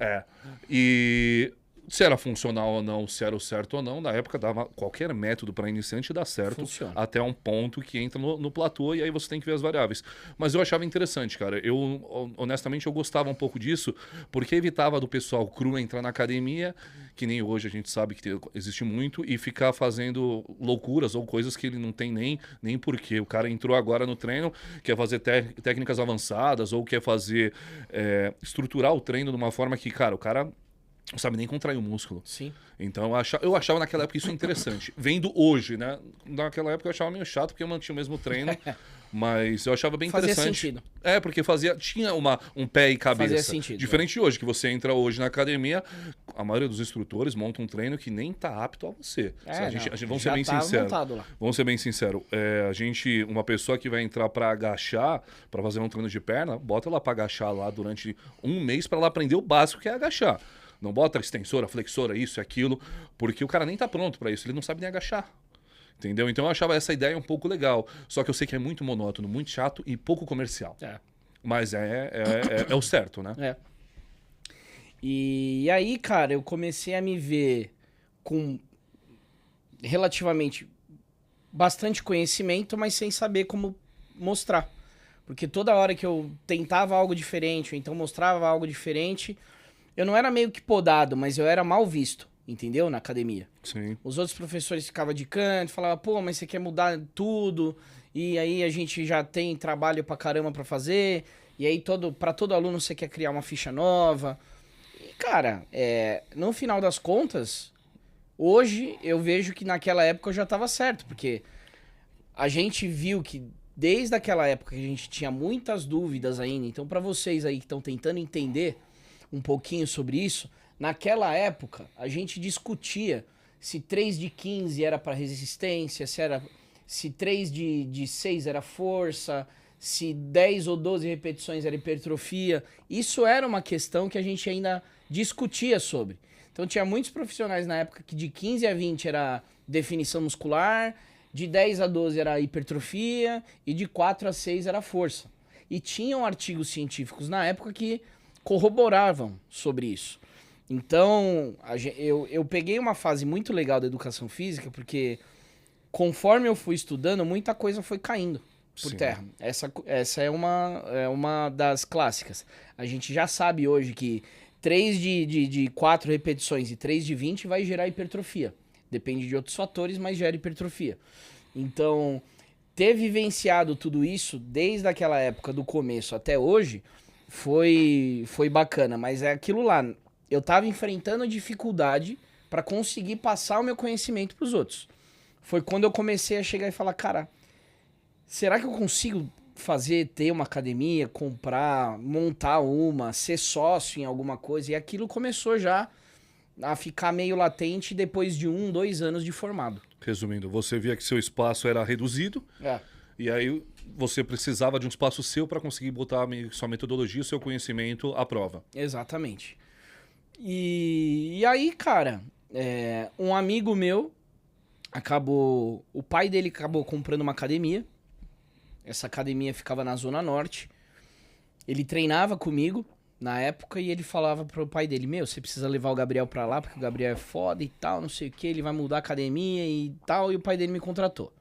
E Se era funcional ou não, se era o certo ou não, na época dava qualquer método para iniciante dá certo. Funciona. Até um ponto que entra no platô e aí você tem que ver as variáveis. Mas eu achava interessante, cara. Eu, honestamente, eu gostava um pouco disso, porque evitava do pessoal cru entrar na academia, que nem hoje a gente sabe que existe muito, e ficar fazendo loucuras ou coisas que ele não tem nem porquê. O cara entrou agora no treino, quer fazer técnicas avançadas ou quer fazer estruturar o treino de uma forma que, cara, o cara não sabe nem contrair o músculo. Sim. Então eu achava naquela época isso interessante. Vendo hoje, né? Naquela época eu achava meio chato porque eu mantinha o mesmo treino. Mas eu achava bem Fazia interessante. sentido. Porque tinha um pé e cabeça. Fazia sentido. Diferente de hoje, que você entra hoje na academia, a maioria dos instrutores monta um treino que nem tá apto a você. Vamos ser bem sinceros. Vamos ser bem sinceros. Uma pessoa que vai entrar para agachar, para fazer um treino de perna, bota ela para agachar lá durante um mês para ela aprender o básico que é agachar. Não bota extensora, flexora, isso e aquilo, porque o cara nem tá pronto para isso, ele não sabe nem agachar. Entendeu? Então eu achava essa ideia um pouco legal. Só que eu sei que é muito monótono, muito chato e pouco comercial. Mas é o certo, né? E aí, cara, eu comecei a me ver com relativamente bastante conhecimento, mas sem saber como mostrar. Porque toda hora que eu tentava algo diferente, ou então mostrava algo diferente, eu não era meio que podado, mas eu era mal visto. Entendeu? Na academia. Sim. Os outros professores ficavam de canto, falavam, pô, mas você quer mudar tudo, e aí a gente já tem trabalho pra caramba pra fazer, e aí pra todo aluno você quer criar uma ficha nova. E, cara, no final das contas, hoje eu vejo que naquela época eu já tava certo, porque a gente viu que desde aquela época que a gente tinha muitas dúvidas ainda, então pra vocês aí que estão tentando entender um pouquinho sobre isso, naquela época, a gente discutia se 3 de 15 era para resistência, se 3 de 6 era força, se 10 ou 12 repetições era hipertrofia. Isso era uma questão que a gente ainda discutia sobre. Então tinha muitos profissionais na época que de 15 a 20 era definição muscular, de 10 a 12 era hipertrofia e de 4 a 6 era força. E tinham artigos científicos na época que corroboravam sobre isso. Então, eu peguei uma fase muito legal da educação física, porque conforme eu fui estudando, muita coisa foi caindo por terra. Essa é uma das clássicas. A gente já sabe hoje que 3 de 4 repetições e 3 de 20 vai gerar hipertrofia. Depende de outros fatores, mas gera hipertrofia. Então, ter vivenciado tudo isso desde aquela época do começo até hoje foi bacana, mas é aquilo lá. Eu tava enfrentando dificuldade para conseguir passar o meu conhecimento pros outros. Foi quando eu comecei a chegar e falar, cara, será que eu consigo ter uma academia, comprar, montar uma, ser sócio em alguma coisa? E aquilo começou já a ficar meio latente depois de 1, 2 anos de formado. Resumindo, você via que seu espaço era reduzido, e aí você precisava de um espaço seu para conseguir botar sua metodologia, seu conhecimento à prova. Exatamente. E aí, cara, um amigo meu o pai dele acabou comprando uma academia. Essa academia ficava na Zona Norte. Ele treinava comigo na época e ele falava pro pai dele, você precisa levar o Gabriel pra lá, porque o Gabriel é foda e tal, não sei o que, ele vai mudar a academia e tal, e o pai dele me contratou.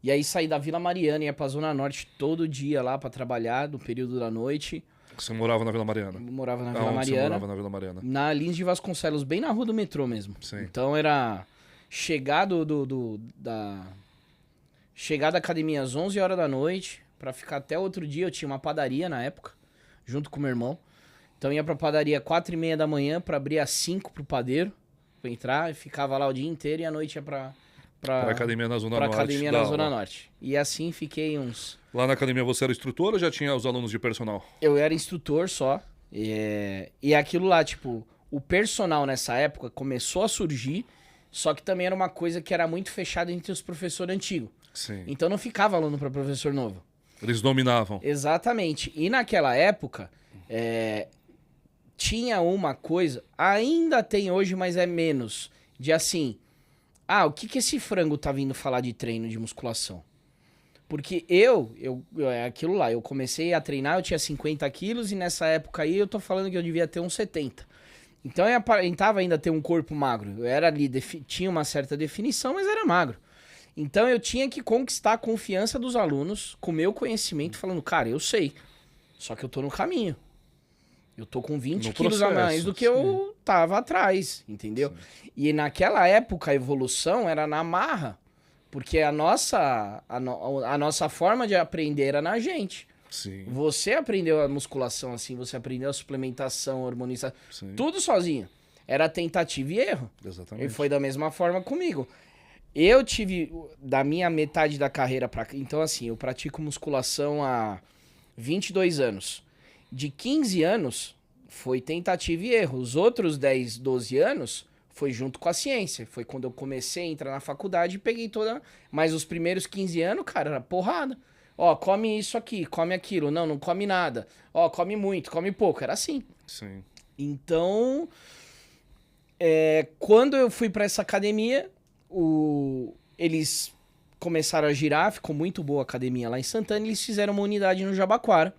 E aí saí da Vila Mariana, ia pra Zona Norte todo dia lá pra trabalhar, no período da noite. Você morava na Vila Mariana? Eu morava na Vila Mariana. Você morava na Vila Mariana? Na Lins de Vasconcelos, bem na rua do metrô mesmo. Sim. Então era chegar chegar da academia às 11 horas da noite, pra ficar até outro dia. Eu tinha uma padaria na época, junto com meu irmão. Então ia pra padaria 4h30 da manhã pra abrir às 5 pro padeiro, pra entrar, e ficava lá o dia inteiro e à noite ia pra academia na Zona Norte. Academia na Zona Norte. E assim fiquei uns... Lá na academia você era instrutor ou já tinha os alunos de personal? Eu era instrutor só. E aquilo lá, tipo, o personal nessa época começou a surgir, só que também era uma coisa que era muito fechada entre os professores antigos. Sim. Então não ficava aluno para professor novo. Eles dominavam. Exatamente. E naquela época, tinha uma coisa, ainda tem hoje, mas é menos, de assim... o que esse frango tá vindo falar de treino de musculação? Porque é aquilo lá, eu comecei a treinar, eu tinha 50 quilos e nessa época aí eu tô falando que eu devia ter uns 70. Então eu aparentava ainda ter um corpo magro. Eu era ali, tinha uma certa definição, mas era magro. Então eu tinha que conquistar a confiança dos alunos com o meu conhecimento, falando, cara, eu sei, só que eu tô no caminho. Eu tô com 20 quilos a mais do que eu tava atrás, entendeu? Sim. E naquela época a evolução era na marra, porque a nossa forma de aprender era na gente. Sim. Você aprendeu a musculação assim, você aprendeu a suplementação, hormonização, tudo sozinho. Era tentativa e erro. Exatamente. E foi da mesma forma comigo. Eu tive, da minha metade da carreira pra cá, então assim, eu pratico musculação há 22 anos. De 15 anos foi tentativa e erro. Os outros 10, 12 anos foi junto com a ciência. Foi quando eu comecei a entrar na faculdade e peguei toda... Mas os primeiros 15 anos, cara, era porrada. Ó, come isso aqui, come aquilo. Não, não come nada. Ó, come muito, come pouco. Era assim. Sim. Então, quando eu fui pra essa academia, eles começaram a girar, ficou muito boa a academia lá em Santana, e eles fizeram uma unidade no Jabaquara.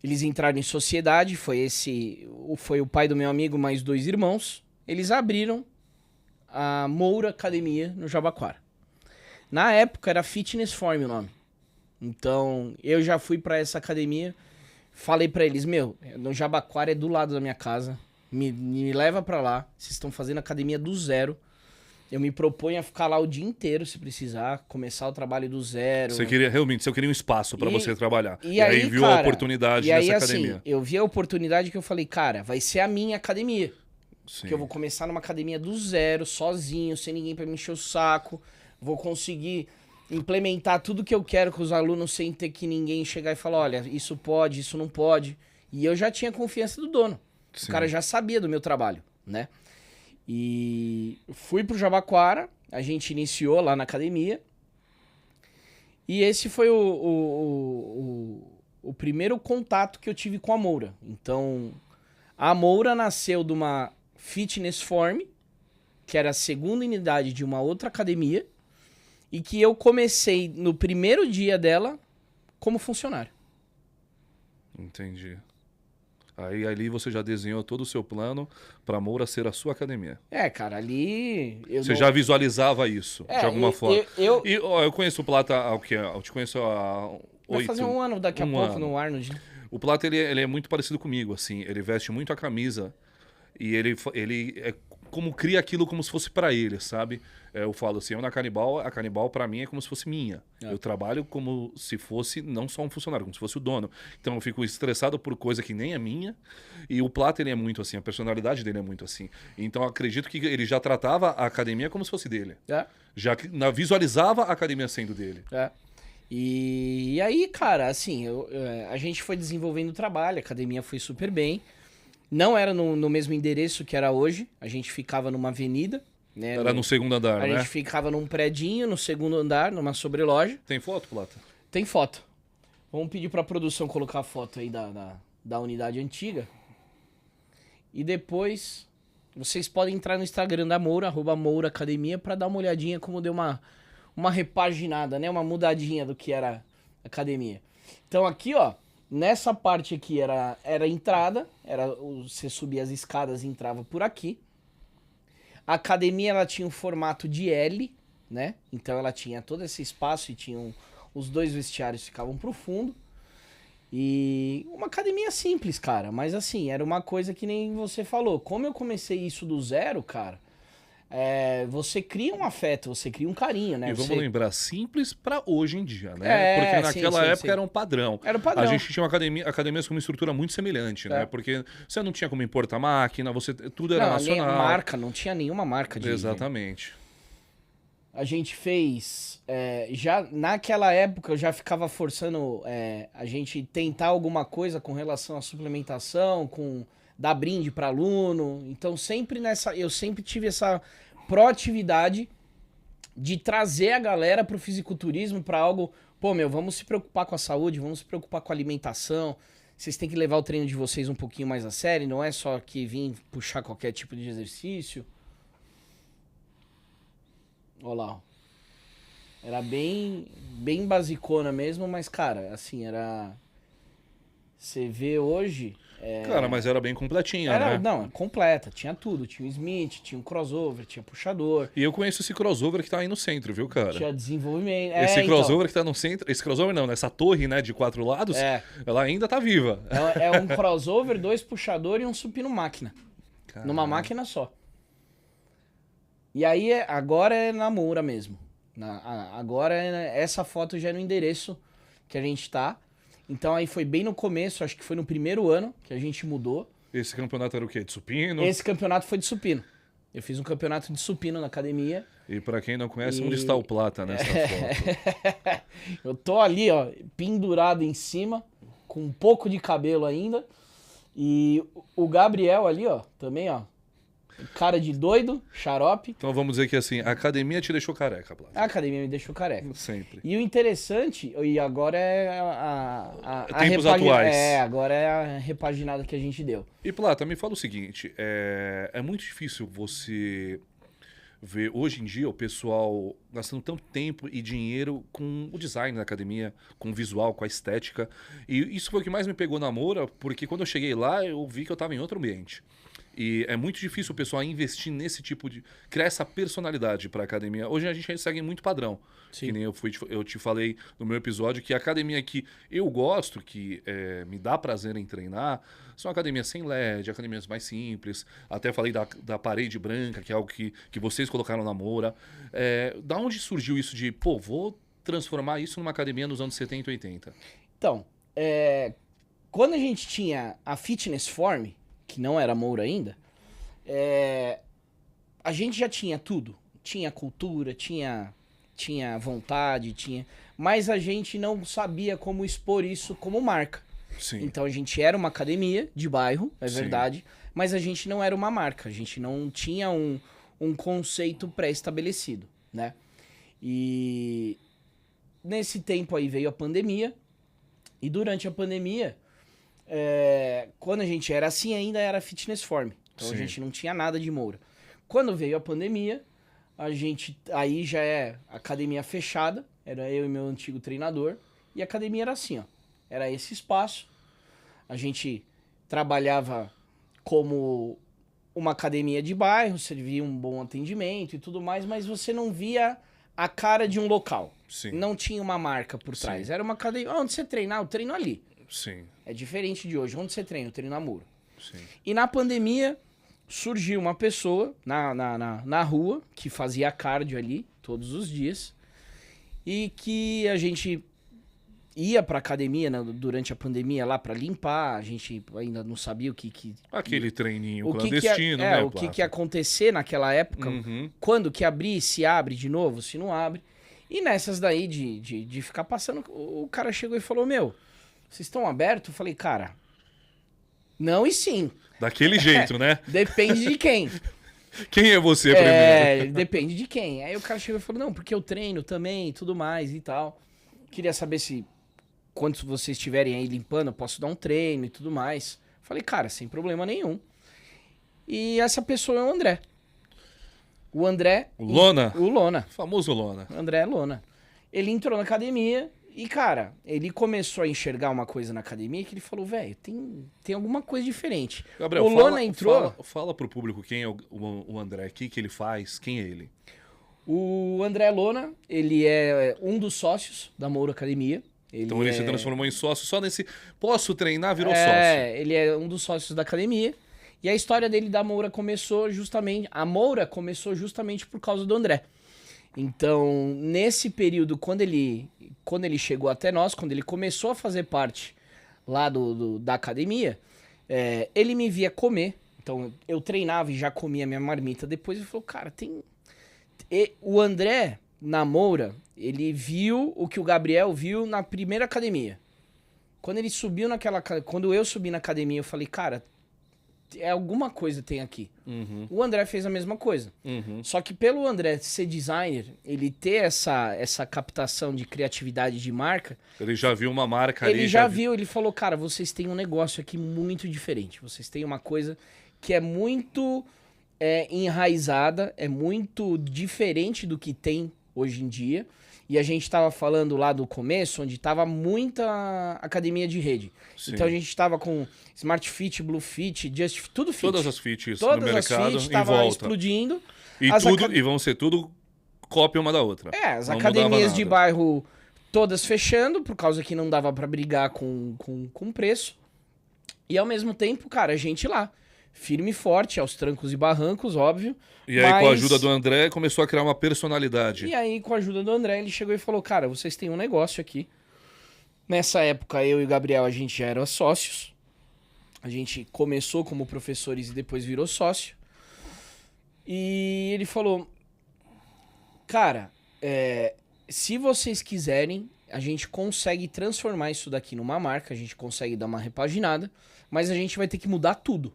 Eles entraram em sociedade, foi o pai do meu amigo, mais 2 irmãos. Eles abriram a Moura Academia no Jabaquara. Na época era Fitness Form o nome. Então, eu já fui pra essa academia, falei pra eles, meu, no Jabaquara é do lado da minha casa, me leva pra lá, vocês estão fazendo academia do zero. Eu me proponho a ficar lá o dia inteiro, se precisar, começar o trabalho do zero. Você queria um espaço para você trabalhar. E aí viu cara, a oportunidade nessa academia. Assim, eu vi a oportunidade que eu falei, cara, vai ser a minha academia. Sim. Que eu vou começar numa academia do zero, sozinho, sem ninguém pra me encher o saco. Vou conseguir implementar tudo que eu quero com os alunos sem ter que ninguém chegar e falar, olha, isso pode, isso não pode. E eu já tinha confiança do dono. Sim. O cara já sabia do meu trabalho, né? E fui pro Jabaquara, a gente iniciou lá na academia. E esse foi o primeiro contato que eu tive com a Moura. Então, a Moura nasceu de uma Fitness Form, que era a segunda unidade de uma outra academia, e que eu comecei no primeiro dia dela como funcionário. Entendi. Aí ali você já desenhou todo o seu plano para Moura ser a sua academia. Cara, ali... Você já visualizava isso, de alguma forma. Eu conheço o Plata, eu te conheço há 8... Vai fazer um ano daqui a pouco no Arnold. O Plata, ele é muito parecido comigo, assim. Ele veste muito a camisa e ele é como cria aquilo como se fosse para ele, sabe? Eu falo assim, eu na Canibal, a Canibal para mim é como se fosse minha. Eu trabalho como se fosse não só um funcionário, como se fosse o dono. Então eu fico estressado por coisa que nem é minha. E o Plata, ele é muito assim, a personalidade dele é muito assim. Então eu acredito que ele já tratava a academia como se fosse dele. Já visualizava a academia sendo dele. E aí, cara, assim, a gente foi desenvolvendo o trabalho, a academia foi super bem. Não era no mesmo endereço que era hoje, a gente ficava numa avenida. Né, era no segundo andar, né? A gente ficava num predinho, no segundo andar, numa sobreloja. Tem foto, Plata? Tem foto. Vamos pedir pra produção colocar a foto aí da unidade antiga. E depois, vocês podem entrar no Instagram da Moura, @Moura Academia, pra dar uma olhadinha como deu uma repaginada, né? Uma mudadinha do que era a academia. Então aqui, ó, nessa parte aqui era a entrada, você subia as escadas e entrava por aqui. A academia, ela tinha um formato de L, né? Então ela tinha todo esse espaço e tinha os 2 vestiários ficavam pro fundo. E uma academia simples, cara. Mas assim, era uma coisa que nem você falou. Como eu comecei isso do zero, cara, você cria um afeto, você cria um carinho, né? E vamos lembrar, simples pra hoje em dia, né? Porque naquela época era um padrão. Era um padrão. A gente tinha academias com uma estrutura muito semelhante, né? Porque você não tinha como importar máquina, tudo era nacional. Não tinha nenhuma marca de... Exatamente. A gente fez... já naquela época eu já ficava forçando a gente tentar alguma coisa com relação à suplementação, com dar brinde para aluno. Então eu sempre tive essa proatividade de trazer a galera pro fisiculturismo, para algo, vamos se preocupar com a saúde, vamos se preocupar com a alimentação. Vocês têm que levar o treino de vocês um pouquinho mais a sério, não é só que vir puxar qualquer tipo de exercício. Olha lá, ó. Era bem basicona mesmo, mas, cara, assim, era... Você vê hoje, Cara, mas era bem completinha, né? Não, completa. Tinha tudo. Tinha o Smith, tinha um crossover, tinha puxador. E eu conheço esse crossover que tá aí no centro, viu, cara? Tinha desenvolvimento. Esse crossover que tá no centro. Esse crossover não, né? Essa torre, né, de 4 lados, ela ainda tá viva. É um crossover, 2 puxadores e um supino máquina. Caramba. Numa máquina só. E aí, agora é na Moura mesmo. Agora, essa foto já é no endereço que a gente tá. Então aí foi bem no começo, acho que foi no primeiro ano que a gente mudou. Esse campeonato era o quê? De supino? Esse campeonato foi de supino. Eu fiz um campeonato de supino na academia. E pra quem não conhece, onde está o Plata nessa foto? Eu tô ali, ó, pendurado em cima, com um pouco de cabelo ainda. E o Gabriel ali, ó, também, ó, cara de doido, xarope. Então vamos dizer que assim, a academia te deixou careca, Plata. A academia me deixou careca. Sempre. E o interessante, e agora é a Tempos atuais. agora é a repaginada que a gente deu. E Plata, me fala o seguinte, é muito difícil você ver hoje em dia o pessoal gastando tanto tempo e dinheiro com o design da academia, com o visual, com a estética. E isso foi o que mais me pegou na Moura, porque quando eu cheguei lá, eu vi que eu estava em outro ambiente. E é muito difícil o pessoal investir nesse tipo de... criar essa personalidade para a academia. Hoje a gente segue muito padrão. Sim. Que nem eu te falei no meu episódio, que a academia que eu gosto, que me dá prazer em treinar, são academias sem LED, academias mais simples. Até falei da parede branca, que é algo que vocês colocaram na Moura. Da onde surgiu isso de, pô, vou transformar isso numa academia nos anos 70 e 80? Então, quando a gente tinha a Fitness Form, que não era Moura ainda, a gente já tinha tudo. Tinha cultura, tinha vontade, mas a gente não sabia como expor isso como marca. Sim. Então a gente era uma academia de bairro, é Sim. verdade, mas a gente não era uma marca, a gente não tinha um conceito pré-estabelecido, né? E nesse tempo aí veio a pandemia, e durante a pandemia, quando a gente era assim, ainda era Fitness Form, então Sim. a gente não tinha nada de Moura. Quando veio a pandemia, a gente, aí já é academia fechada, era eu e meu antigo treinador, e a academia era assim, ó, era esse espaço, a gente trabalhava como uma academia de bairro, servia um bom atendimento e tudo mais, mas você não via a cara de um local, Sim. não tinha uma marca por trás, era uma academia, onde você treinar, eu treino ali, Sim. é diferente de hoje, onde você treina, eu treino na Moura. Sim. E na pandemia, surgiu uma pessoa na rua que fazia cardio ali todos os dias e que a gente ia pra academia durante a pandemia lá pra limpar, a gente ainda não sabia o que Aquele treininho o clandestino, né? o que ia acontecer naquela época, quando que abrir, se abre de novo, se não abre. E nessas daí de ficar passando, o cara chegou e falou, meu, vocês estão abertos? Eu falei, cara, não e sim. Daquele jeito, né? Depende de quem. Quem é você primeiro? Depende de quem. Aí o cara chegou e falou, não, porque eu treino também, tudo mais e tal. Queria saber se, quando vocês estiverem aí limpando, eu posso dar um treino e tudo mais. Falei, cara, sem problema nenhum. E essa pessoa é o André. O André... O Lona? O Lona. Famoso Lona. O André Lona. Ele entrou na academia e, cara, ele começou a enxergar uma coisa na academia que ele falou, velho, tem alguma coisa diferente. Gabriel, o Lona entrou... Fala pro público quem é o André, o que ele faz, quem é ele? O André Lona, ele é um dos sócios da Moura Academia. Então ele se transformou em sócio só nesse... Posso treinar, virou sócio. Ele é um dos sócios da academia. E a história dele da Moura começou justamente... A Moura começou justamente por causa do André. Então, nesse período, quando ele chegou até nós, quando ele começou a fazer parte lá da academia, ele me via comer. Então, eu treinava e já comia minha marmita. Depois ele falou, cara, o André, na Moura, ele viu o que o Gabriel viu na primeira academia. Quando eu subi na academia, eu falei, cara, alguma coisa tem aqui. O André fez a mesma coisa. Só que pelo André ser designer, ele ter essa captação de criatividade de marca... Ele já viu uma marca ali. Ele já viu, ele falou, cara, vocês têm um negócio aqui muito diferente. Vocês têm uma coisa que é muito enraizada, é muito diferente do que tem hoje em dia. E a gente tava falando lá do começo, onde tava muita academia de rede. Sim. Então a gente tava com Smart Fit, Blue Fit, Just Fit, tudo fit. Todas as fits Todas no as mercado fit em tava volta. explodindo. E vão ser tudo cópia uma da outra. As Não academias mudava de nada. bairro todas fechando, por causa que não dava pra brigar com preço. E ao mesmo tempo, cara, a gente lá, firme e forte, aos trancos e barrancos, óbvio. E aí, com a mas- ajuda do André, começou a criar uma personalidade. E aí, com a ajuda do André, ele chegou e falou, cara, vocês têm um negócio aqui. Nessa época, eu e o Gabriel, a gente já era sócios. A gente começou como professores e depois virou sócio. E ele falou, cara, se vocês quiserem, a gente consegue transformar isso daqui numa marca, a gente consegue dar uma repaginada, mas a gente vai ter que mudar tudo.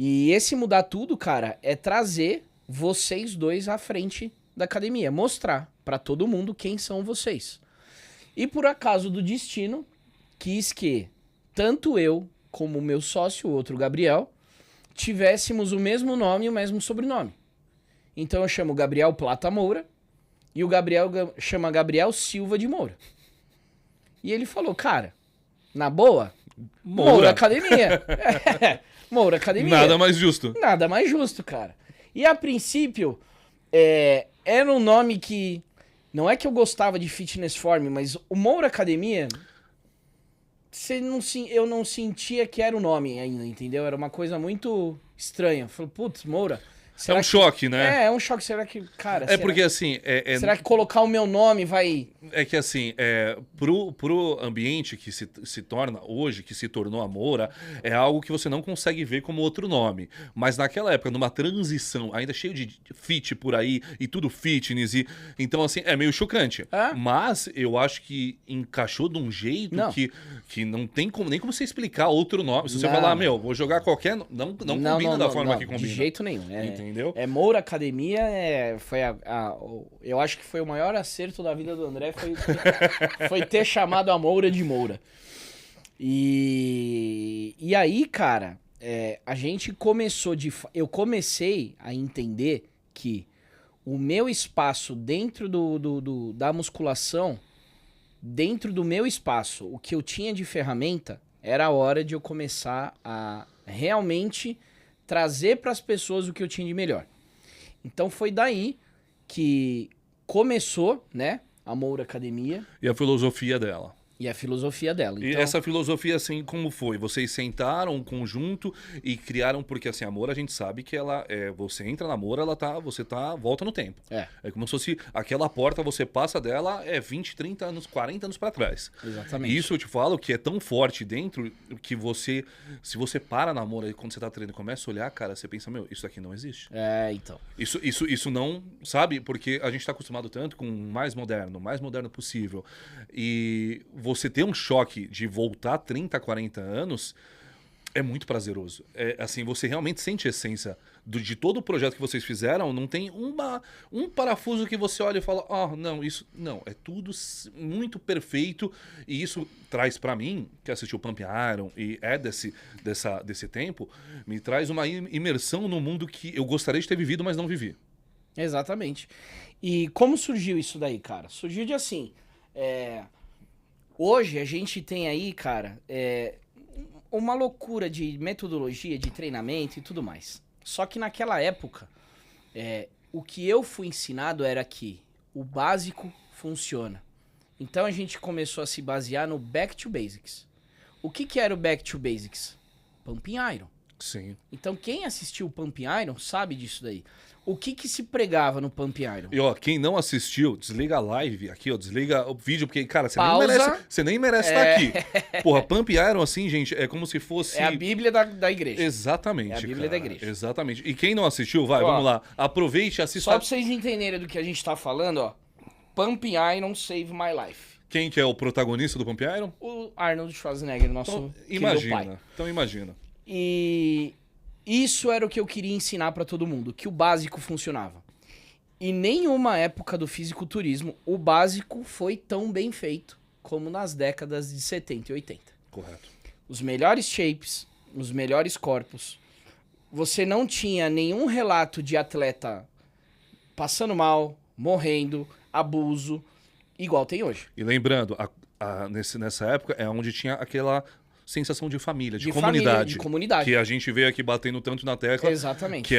E esse mudar tudo, cara, é trazer vocês dois à frente da academia, mostrar pra todo mundo quem são vocês. E por acaso do destino, quis que tanto eu como o meu sócio, o outro Gabriel, tivéssemos o mesmo nome e o mesmo sobrenome. Então eu chamo Gabriel Plata Moura e o Gabriel chama Gabriel Silva de Moura. E ele falou, cara, na boa, Moura Academia. Moura Academia. Nada mais justo. Nada mais justo, cara. E a princípio, era um nome que... Não é que eu gostava de Fitness Form, mas o Moura Academia... eu não sentia que era o nome ainda, entendeu? Era uma coisa muito estranha. Eu falei, putz, Moura... É um choque, né? É um choque. Será que, cara... Porque assim... Será que colocar o meu nome vai... É que assim, pro ambiente que se torna hoje, que se tornou a Moura, é algo que você não consegue ver como outro nome. Mas naquela época, numa transição, ainda cheio de fit por aí, e tudo fitness, então assim, é meio chocante. É? Mas eu acho que encaixou de um jeito Não. que não tem nem como você explicar outro nome. Se você Não. falar, vou jogar qualquer... Não combina da forma que combina. De jeito nenhum. Entendeu? Moura Academia foi eu acho que foi o maior acerto da vida do André, foi ter chamado a Moura de Moura. E aí, cara, a gente eu comecei a entender que o meu espaço dentro da musculação, dentro do meu espaço, o que eu tinha de ferramenta, era a hora de eu começar a realmente trazer para as pessoas o que eu tinha de melhor. Então foi daí que começou, né, a Moura Academia E a filosofia dela. e a filosofia dela. E Então, essa filosofia, assim, como foi? Vocês sentaram um conjunto e criaram, porque assim, a Moura a gente sabe que ela, você entra na Moura, volta no tempo. É como se fosse aquela porta, você passa dela, 20, 30 anos, 40 anos pra trás. Exatamente. E isso eu te falo que é tão forte dentro que se você para na Moura e quando você tá treinando e começa a olhar, cara, você pensa, isso aqui não existe. Então. Isso não, sabe? Porque a gente tá acostumado tanto com o mais moderno possível. E você ter um choque de voltar 30, 40 anos é muito prazeroso. Assim, você realmente sente a essência de todo o projeto que vocês fizeram. Não tem um parafuso que você olha e fala, não, isso... Não, é tudo muito perfeito. E isso traz pra mim, que assistiu Pump Iron e desse tempo, me traz uma imersão no mundo que eu gostaria de ter vivido, mas não vivi. Exatamente. E como surgiu isso daí, cara? Surgiu de assim... Hoje a gente tem aí, cara, uma loucura de metodologia, de treinamento e tudo mais. Só que naquela época, o que eu fui ensinado era que o básico funciona. Então a gente começou a se basear no Back to Basics. O que era o Back to Basics? Pumping Iron. Sim. Então quem assistiu o Pumping Iron sabe disso daí. O que se pregava no Pumping Iron? E quem não assistiu, desliga a live aqui, desliga o vídeo, porque, cara, Pausa. você nem merece estar aqui. Porra, Pump Iron, assim, gente, é como se fosse... É a Bíblia da igreja. Exatamente, É a Bíblia da igreja. Exatamente. E quem não assistiu, vamos lá, aproveite e assista... Só pra vocês entenderem do que a gente tá falando, Pumping Iron Save My Life. Quem que é o protagonista do Pump Iron? O Arnold Schwarzenegger, nosso querido pai. Então imagina. E isso era o que eu queria ensinar pra todo mundo, que o básico funcionava. E nenhuma época do fisiculturismo o básico foi tão bem feito como nas décadas de 70 e 80. Correto. Os melhores shapes, os melhores corpos. Você não tinha nenhum relato de atleta passando mal, morrendo, abuso, igual tem hoje. E lembrando, nessa época é onde tinha aquela sensação de família, de comunidade. Família, de comunidade. Que a gente veio aqui batendo tanto na tecla. Exatamente. Que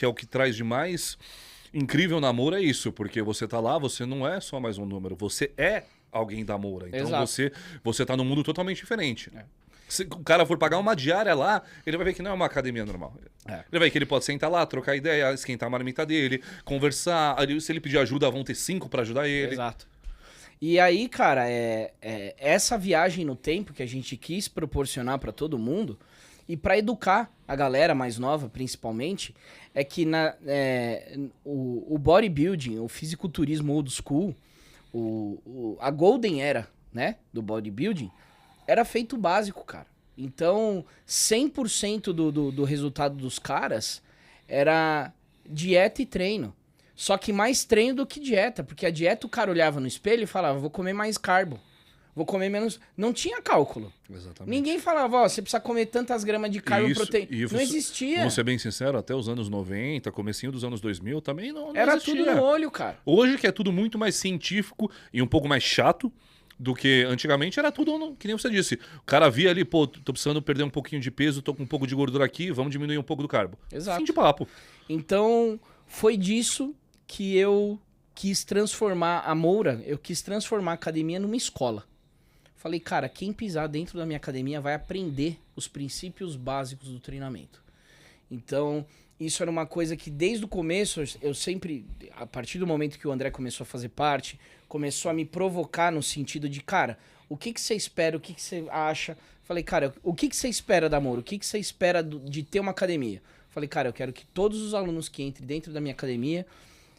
é o que traz de mais incrível na Moura, é isso. Porque você tá lá, você não é só mais um número, você é alguém da Moura. Então você tá num mundo totalmente diferente. Se o cara for pagar uma diária lá, ele vai ver que não é uma academia normal. Ele vai ver que ele pode sentar lá, trocar ideia, esquentar a marmita dele, conversar. Se ele pedir ajuda, vão ter 5 pra ajudar ele. Exato. E aí, cara, essa viagem no tempo que a gente quis proporcionar pra todo mundo e pra educar a galera mais nova, principalmente, é que o bodybuilding, o fisiculturismo old school, a golden era, né, do bodybuilding, era feito básico, cara. Então, 100% do resultado dos caras era dieta e treino. Só que mais treino do que dieta, porque a dieta o cara olhava no espelho e falava, vou comer mais carbo, vou comer menos... Não tinha cálculo. Exatamente. Ninguém falava, ó, você precisa comer tantas gramas de carbo proteína. Não existia. Vou ser bem sincero, até os anos 90, comecinho dos anos 2000, também não era existia. Tudo no olho, cara. Hoje que é tudo muito mais científico e um pouco mais chato do que antigamente, era tudo, que nem você disse. O cara via ali, pô, tô precisando perder um pouquinho de peso, tô com um pouco de gordura aqui, vamos diminuir um pouco do carbo. Exato. Fim de papo. Então, foi disso que eu quis transformar a Moura, eu quis transformar a academia numa escola. Falei, cara, quem pisar dentro da minha academia vai aprender os princípios básicos do treinamento. Então, isso era uma coisa que desde o começo, eu sempre, a partir do momento que o André começou a fazer parte, começou a me provocar no sentido de, cara, o que você espera, o que você acha? Falei, cara, o que você espera da Moura? O que você espera de ter uma academia? Falei, cara, eu quero que todos os alunos que entrem dentro da minha academia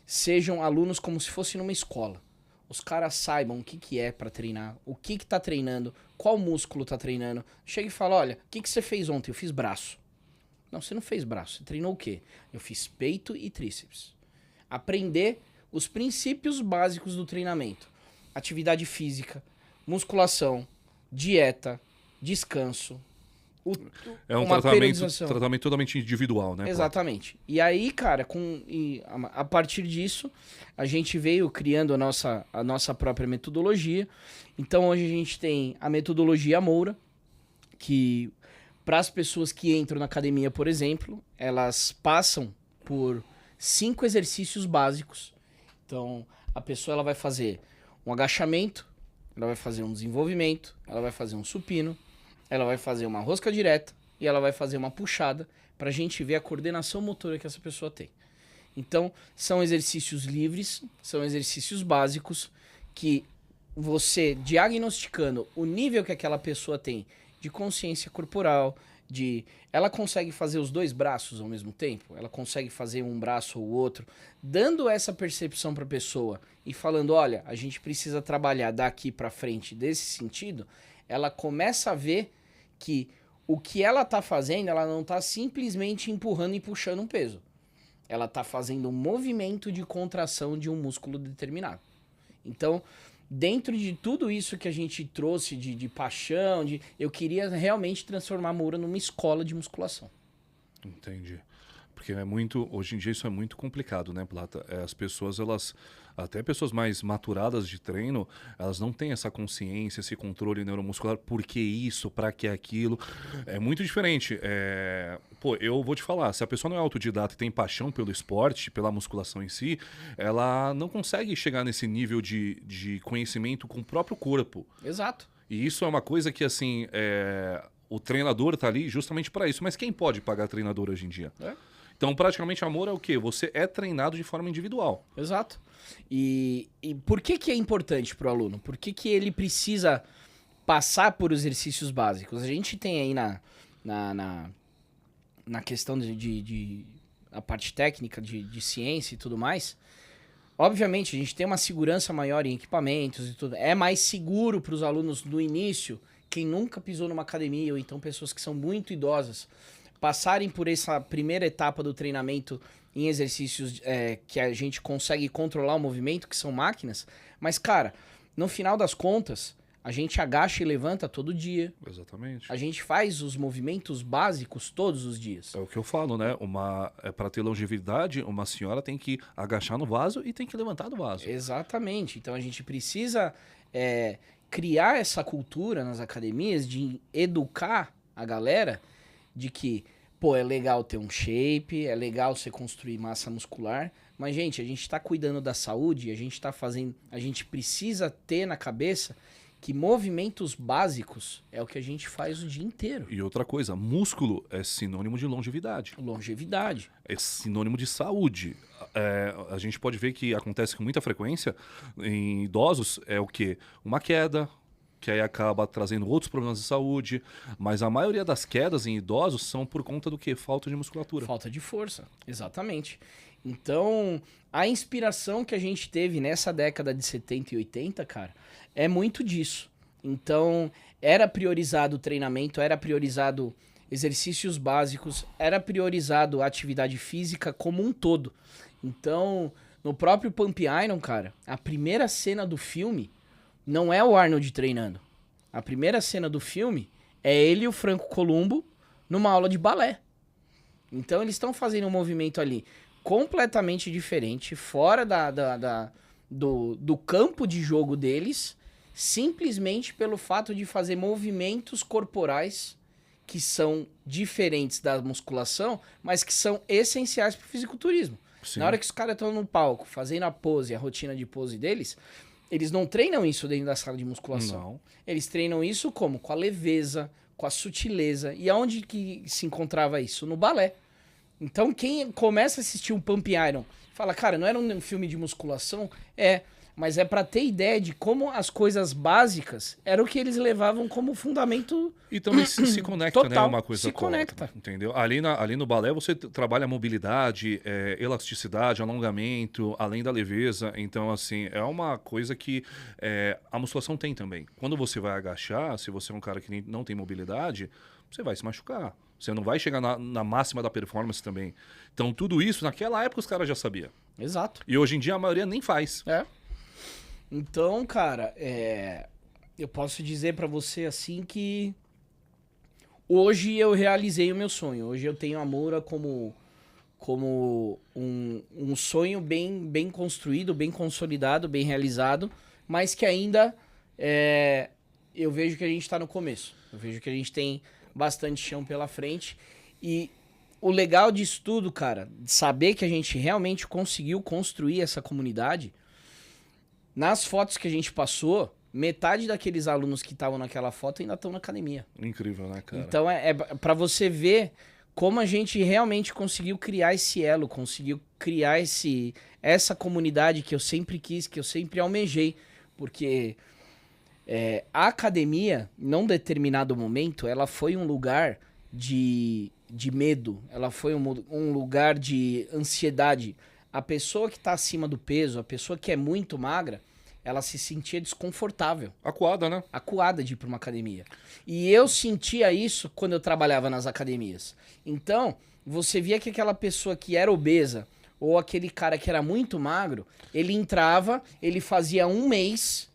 sejam alunos como se fosse numa escola. Os caras saibam o que é pra treinar, o que tá treinando, qual músculo tá treinando. Chega e fala, olha, o que você fez ontem? Eu fiz braço. Não, você não fez braço, você treinou o quê? Eu fiz peito e tríceps. Aprender os princípios básicos do treinamento. Atividade física, musculação, dieta, descanso. É um tratamento totalmente individual, né? Exatamente. Pô? E aí, cara, a partir disso, a gente veio criando a nossa própria metodologia. Então, hoje a gente tem a metodologia Moura, que para as pessoas que entram na academia, por exemplo, elas passam por 5 exercícios básicos. Então, a pessoa ela vai fazer um agachamento, ela vai fazer um desenvolvimento, ela vai fazer um supino, ela vai fazer uma rosca direta e ela vai fazer uma puxada pra gente ver a coordenação motora que essa pessoa tem. Então, são exercícios livres, são exercícios básicos que você, diagnosticando o nível que aquela pessoa tem de consciência corporal, ela consegue fazer os 2 braços ao mesmo tempo, ela consegue fazer um braço ou o outro, dando essa percepção pra pessoa e falando, olha, a gente precisa trabalhar daqui pra frente desse sentido, ela começa a ver que o que ela tá fazendo, ela não tá simplesmente empurrando e puxando um peso. Ela tá fazendo um movimento de contração de um músculo determinado. Então, dentro de tudo isso que a gente trouxe de paixão, eu queria realmente transformar a Moura numa escola de musculação. Entendi. Porque hoje em dia isso é muito complicado, né, Plata? As pessoas, até pessoas mais maturadas de treino, elas não têm essa consciência, esse controle neuromuscular, por que isso, para que aquilo. É muito diferente. Pô, eu vou te falar, se a pessoa não é autodidata e tem paixão pelo esporte, pela musculação em si, ela não consegue chegar nesse nível de conhecimento com o próprio corpo. Exato. E isso é uma coisa que, assim, o treinador tá ali justamente para isso. Mas quem pode pagar treinador hoje em dia? Então, praticamente, amor é o quê? Você é treinado de forma individual. Exato. E por que é importante para o aluno? Por que ele precisa passar por exercícios básicos? A gente tem aí na questão a parte técnica de ciência e tudo mais. Obviamente, a gente tem uma segurança maior em equipamentos e tudo. É mais seguro para os alunos do início, quem nunca pisou numa academia, ou então pessoas que são muito idosas, passarem por essa primeira etapa do treinamento em exercícios que a gente consegue controlar o movimento, que são máquinas. Mas, cara, no final das contas, A gente agacha e levanta todo dia. Exatamente. A gente faz os movimentos básicos todos os dias. É o que eu falo, né? Para ter longevidade, uma senhora tem que agachar no vaso e tem que levantar do vaso. Exatamente. Então a gente precisa criar essa cultura nas academias de educar a galera de que, pô, é legal ter um shape, é legal você construir massa muscular, mas, gente, a gente tá cuidando da saúde, a gente precisa ter na cabeça que movimentos básicos é o que a gente faz o dia inteiro. E outra coisa, músculo é sinônimo de longevidade. Longevidade. É sinônimo de saúde. A gente pode ver que acontece com muita frequência em idosos, é o quê? Uma queda, que aí acaba trazendo outros problemas de saúde, mas a maioria das quedas em idosos são por conta do quê? Falta de musculatura. Falta de força, exatamente. Então, a inspiração que a gente teve nessa década de 70 e 80, cara, é muito disso. Então, era priorizado o treinamento, era priorizado exercícios básicos, era priorizado a atividade física como um todo. Então, no próprio Pump Iron, cara, a primeira cena do filme não é o Arnold treinando. A primeira cena do filme é ele e o Franco Columbo numa aula de balé. Então, eles estão fazendo um movimento ali completamente diferente, fora do campo de jogo deles, simplesmente pelo fato de fazer movimentos corporais que são diferentes da musculação, mas que são essenciais para o fisiculturismo. Sim. Na hora que os caras estão no palco fazendo a pose, a rotina de pose deles, eles não treinam isso dentro da sala de musculação. Não. Eles treinam isso como? Com a leveza, com a sutileza. E aonde que se encontrava isso? No balé. Então, quem começa a assistir um Pump Iron fala, cara, não era um filme de musculação? Mas é pra ter ideia de como as coisas básicas eram o que eles levavam como fundamento. E também se conecta, total, né? Uma coisa se com a outra, conecta. entendeu? Ali no balé você trabalha mobilidade, elasticidade, alongamento, além da leveza. Então, assim, é uma coisa que a musculação tem também. Quando você vai agachar, se você é um cara que não tem mobilidade, você vai se machucar. Você não vai chegar na máxima da performance também. Então, tudo isso, naquela época, os caras já sabiam. Exato. E hoje em dia, a maioria nem faz. Então, cara, eu posso dizer pra você assim que hoje eu realizei o meu sonho. Hoje eu tenho a Moura como um sonho bem construído, bem consolidado, bem realizado, mas que ainda eu vejo que a gente tá no começo. Eu vejo que a gente tem bastante chão pela frente. E o legal disso tudo, cara, de saber que a gente realmente conseguiu construir essa comunidade, nas fotos que a gente passou, metade daqueles alunos que estavam naquela foto ainda estão na academia. Incrível, né, cara? Então é pra você ver como a gente realmente conseguiu criar esse elo, conseguiu criar essa comunidade que eu sempre quis, que eu sempre almejei. Porque a academia, num determinado momento, ela foi um lugar de medo, ela foi um lugar de ansiedade. A pessoa que está acima do peso, a pessoa que é muito magra, ela se sentia desconfortável. Acuada, né? Acuada de ir para uma academia. E eu sentia isso quando eu trabalhava nas academias. Então, você via que aquela pessoa que era obesa, ou aquele cara que era muito magro, ele entrava, ele fazia um mês...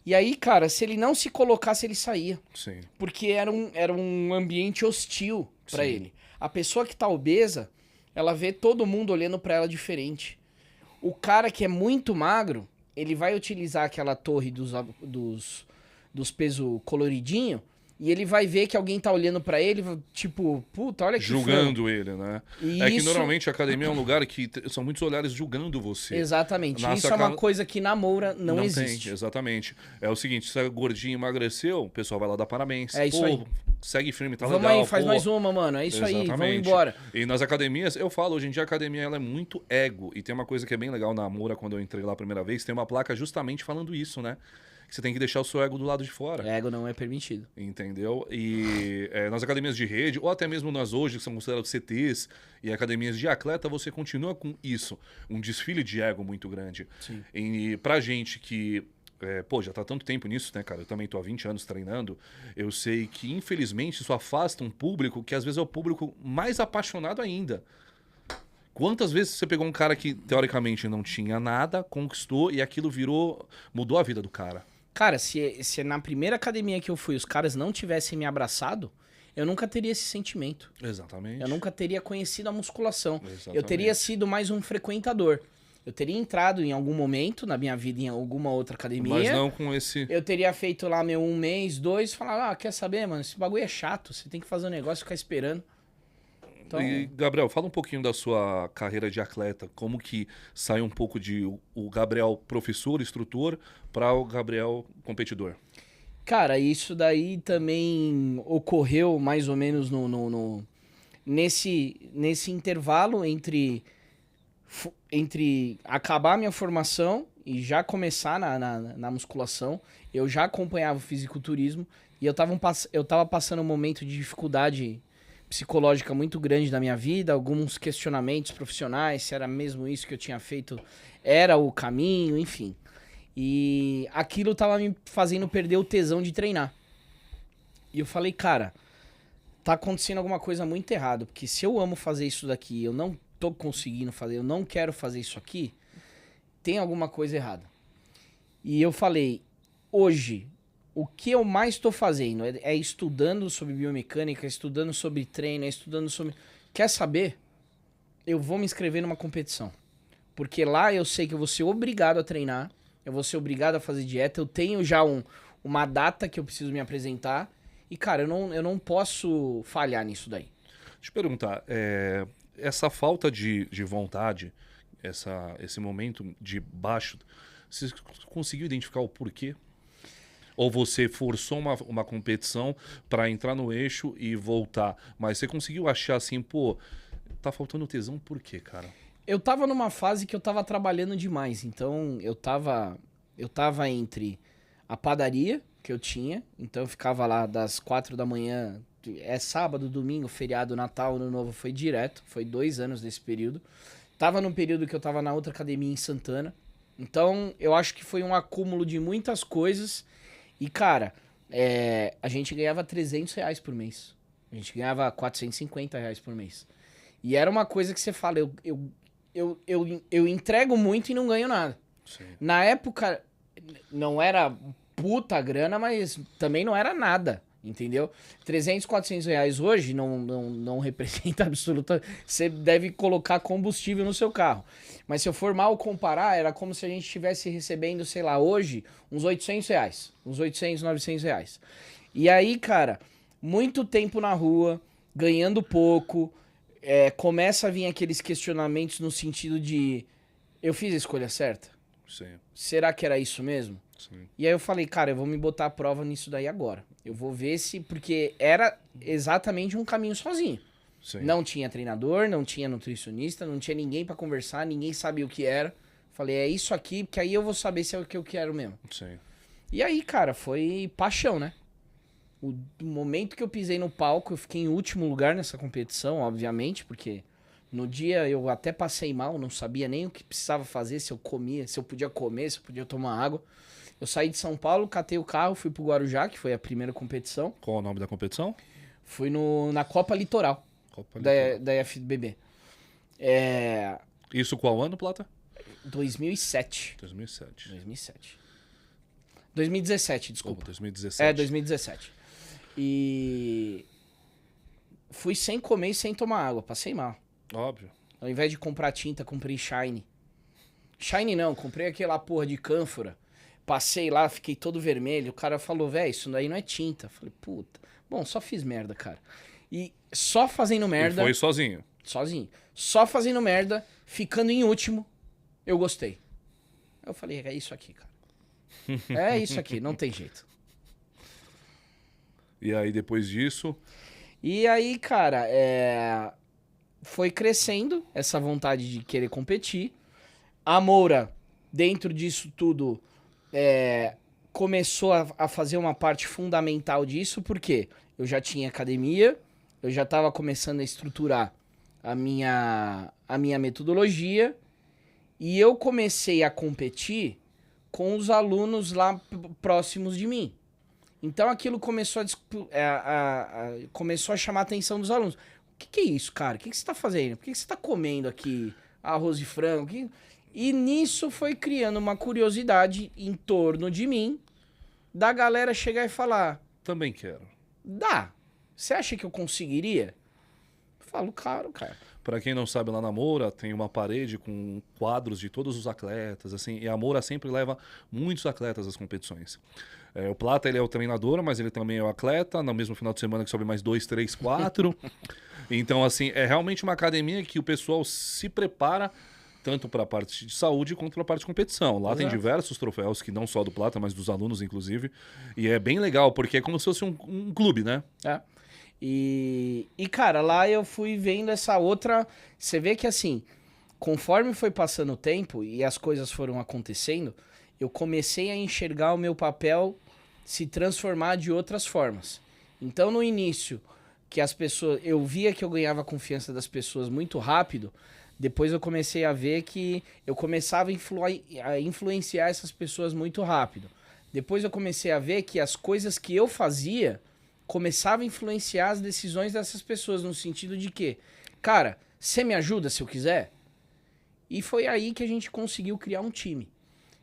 E aí, cara, se ele não se colocasse, ele saía. Sim. Porque era um ambiente hostil pra ele. A pessoa que tá obesa, ela vê todo mundo olhando pra ela diferente. O cara que é muito magro, ele vai utilizar aquela torre dos pesos coloridinho e ele vai ver que alguém tá olhando pra ele, tipo, puta, olha que julgando ele, né? E que isso... normalmente a academia é um lugar que são muitos olhares julgando você. Exatamente. Isso é uma coisa que na Moura não existe. Tem, exatamente. É o seguinte, se é gordinho emagreceu, o pessoal vai lá dar parabéns. É isso aí. Segue firme, tá Vamos legal. Vamos aí, faz mais uma, mano. É isso aí, vamos embora. E nas academias, eu falo, hoje em dia a academia ela é muito ego. E tem uma coisa que é bem legal na Moura, quando eu entrei lá a primeira vez, tem uma placa justamente falando isso, né? Você tem que deixar o seu ego do lado de fora. Ego não é permitido. Entendeu? E nas academias de rede, ou até mesmo nas hoje, que são consideradas CTs, e academias de atleta, você continua com isso. Um desfile de ego muito grande. Sim. E pra gente que já tá há tanto tempo nisso, né, cara? Eu também tô há 20 anos treinando. Eu sei que, infelizmente, isso afasta um público que às vezes é o público mais apaixonado ainda. Quantas vezes você pegou um cara que, teoricamente, não tinha nada, conquistou e aquilo mudou a vida do cara? Cara, se na primeira academia que eu fui os caras não tivessem me abraçado, eu nunca teria esse sentimento. Exatamente. Eu nunca teria conhecido a musculação. Exatamente. Eu teria sido mais um frequentador. Eu teria entrado em algum momento na minha vida em alguma outra academia. Mas não com esse... Eu teria feito lá meu 1 mês, 2, falar, quer saber, mano, esse bagulho é chato, você tem que fazer um negócio e ficar esperando. Então... E, Gabriel, fala um pouquinho da sua carreira de atleta. Como que saiu um pouco de o Gabriel professor, instrutor, para o Gabriel competidor? Cara, isso daí também ocorreu mais ou menos nesse intervalo entre acabar minha formação e já começar na musculação. Eu já acompanhava o fisiculturismo e eu tava passando um momento de dificuldade psicológica muito grande na minha vida, alguns questionamentos profissionais, se era mesmo isso que eu tinha feito, era o caminho, enfim. E aquilo tava me fazendo perder o tesão de treinar. E eu falei, cara, tá acontecendo alguma coisa muito errada, porque se eu amo fazer isso daqui, eu não tô conseguindo fazer, eu não quero fazer isso aqui, tem alguma coisa errada. E eu falei, hoje, o que eu mais tô fazendo é estudando sobre biomecânica, estudando sobre treino, estudando sobre... Quer saber? Eu vou me inscrever numa competição. Porque lá eu sei que eu vou ser obrigado a treinar, eu vou ser obrigado a fazer dieta, eu tenho já uma data que eu preciso me apresentar, e cara, eu não posso falhar nisso daí. Deixa eu perguntar, essa falta de vontade, esse momento de baixo, você conseguiu identificar o porquê? Ou você forçou uma competição para entrar no eixo e voltar, mas você conseguiu achar assim, pô, tá faltando tesão, por quê, cara? Eu tava numa fase que eu tava trabalhando demais, então eu tava entre a padaria que eu tinha, então eu ficava lá das 4 da manhã, sábado, domingo, feriado, Natal, Ano Novo, foi direto, foi 2 anos desse período. Tava no período que eu tava na outra academia em Santana, então eu acho que foi um acúmulo de muitas coisas e, cara, a gente ganhava R$300 por mês, a gente ganhava R$450 por mês. E era uma coisa que você fala, eu entrego muito e não ganho nada. Sim. Na época, não era puta grana, mas também não era nada, entendeu? 300, R$400 hoje não representa absoluta... Você deve colocar combustível no seu carro. Mas se eu for mal comparar, era como se a gente estivesse recebendo, sei lá, hoje, uns R$800. Uns 800, R$900. E aí, cara, muito tempo na rua, ganhando pouco... começa a vir aqueles questionamentos no sentido de eu fiz a escolha certa? Sim. Será que era isso mesmo? Sim. E aí eu falei, cara, eu vou me botar à prova nisso daí agora. Eu vou ver se... Porque era exatamente um caminho sozinho. Sim. Não tinha treinador, não tinha nutricionista, não tinha ninguém pra conversar, ninguém sabia o que era. Falei, é isso aqui, porque aí eu vou saber se é o que eu quero mesmo. Sim. E aí, cara, foi paixão, né? O momento que eu pisei no palco, eu fiquei em último lugar nessa competição, obviamente, porque no dia eu até passei mal, não sabia nem o que precisava fazer, se eu comia, se eu podia comer, se eu podia tomar água. Eu saí de São Paulo, catei o carro, fui pro Guarujá, que foi a primeira competição. Qual o nome da competição? Fui na Copa Litoral, Copa Litoral. da FBB. Isso qual ano, Plata? 2007. 2007. 2017, desculpa. 2017. 2017. E fui sem comer e sem tomar água, passei mal. Óbvio. Ao invés de comprar tinta, comprei Shine. Shine não, comprei aquela porra de cânfora. Passei lá, fiquei todo vermelho. O cara falou, velho, isso daí não é tinta. Falei, puta. Bom, só fiz merda, cara. E só fazendo merda... E foi sozinho? Sozinho. Só fazendo merda, ficando em último, eu gostei. Eu falei, é isso aqui, cara. É isso aqui, não tem jeito. E aí, depois disso... E aí, cara, foi crescendo essa vontade de querer competir. A Moura, dentro disso tudo, começou a fazer uma parte fundamental disso, porque eu já tinha academia, eu já estava começando a estruturar a minha metodologia, e eu comecei a competir com os alunos lá próximos de mim. Então aquilo começou começou a chamar a atenção dos alunos. O que é isso, cara? O que você tá fazendo? Por que você tá comendo aqui arroz e frango? E nisso foi criando uma curiosidade em torno de mim. da galera chegar e falar, Também quero. dá. Você acha que eu conseguiria? Eu falo, claro, cara. Pra quem não sabe, lá na Moura tem uma parede com quadros de todos os atletas, assim, e a Moura sempre leva muitos atletas às competições. O Plata, ele é o treinador, mas ele também é o atleta, no mesmo final de semana que sobe mais 2, 3, 4. Então, assim, é realmente uma academia que o pessoal se prepara tanto para a parte de saúde quanto para a parte de competição. Lá tem diversos troféus, que não só do Plata, mas dos alunos, inclusive. E é bem legal, porque é como se fosse um clube, né? É. E, cara, lá eu fui vendo essa outra... Você vê que, assim, conforme foi passando o tempo e as coisas foram acontecendo, eu comecei a enxergar o meu papel se transformar de outras formas. Então, no início, que as pessoas... Eu via que eu ganhava a confiança das pessoas muito rápido. Depois eu comecei a ver que eu começava a influenciar essas pessoas muito rápido. Depois eu comecei a ver que as coisas que eu fazia começavam a influenciar as decisões dessas pessoas, no sentido de que, cara, você me ajuda se eu quiser? E foi aí que a gente conseguiu criar um time.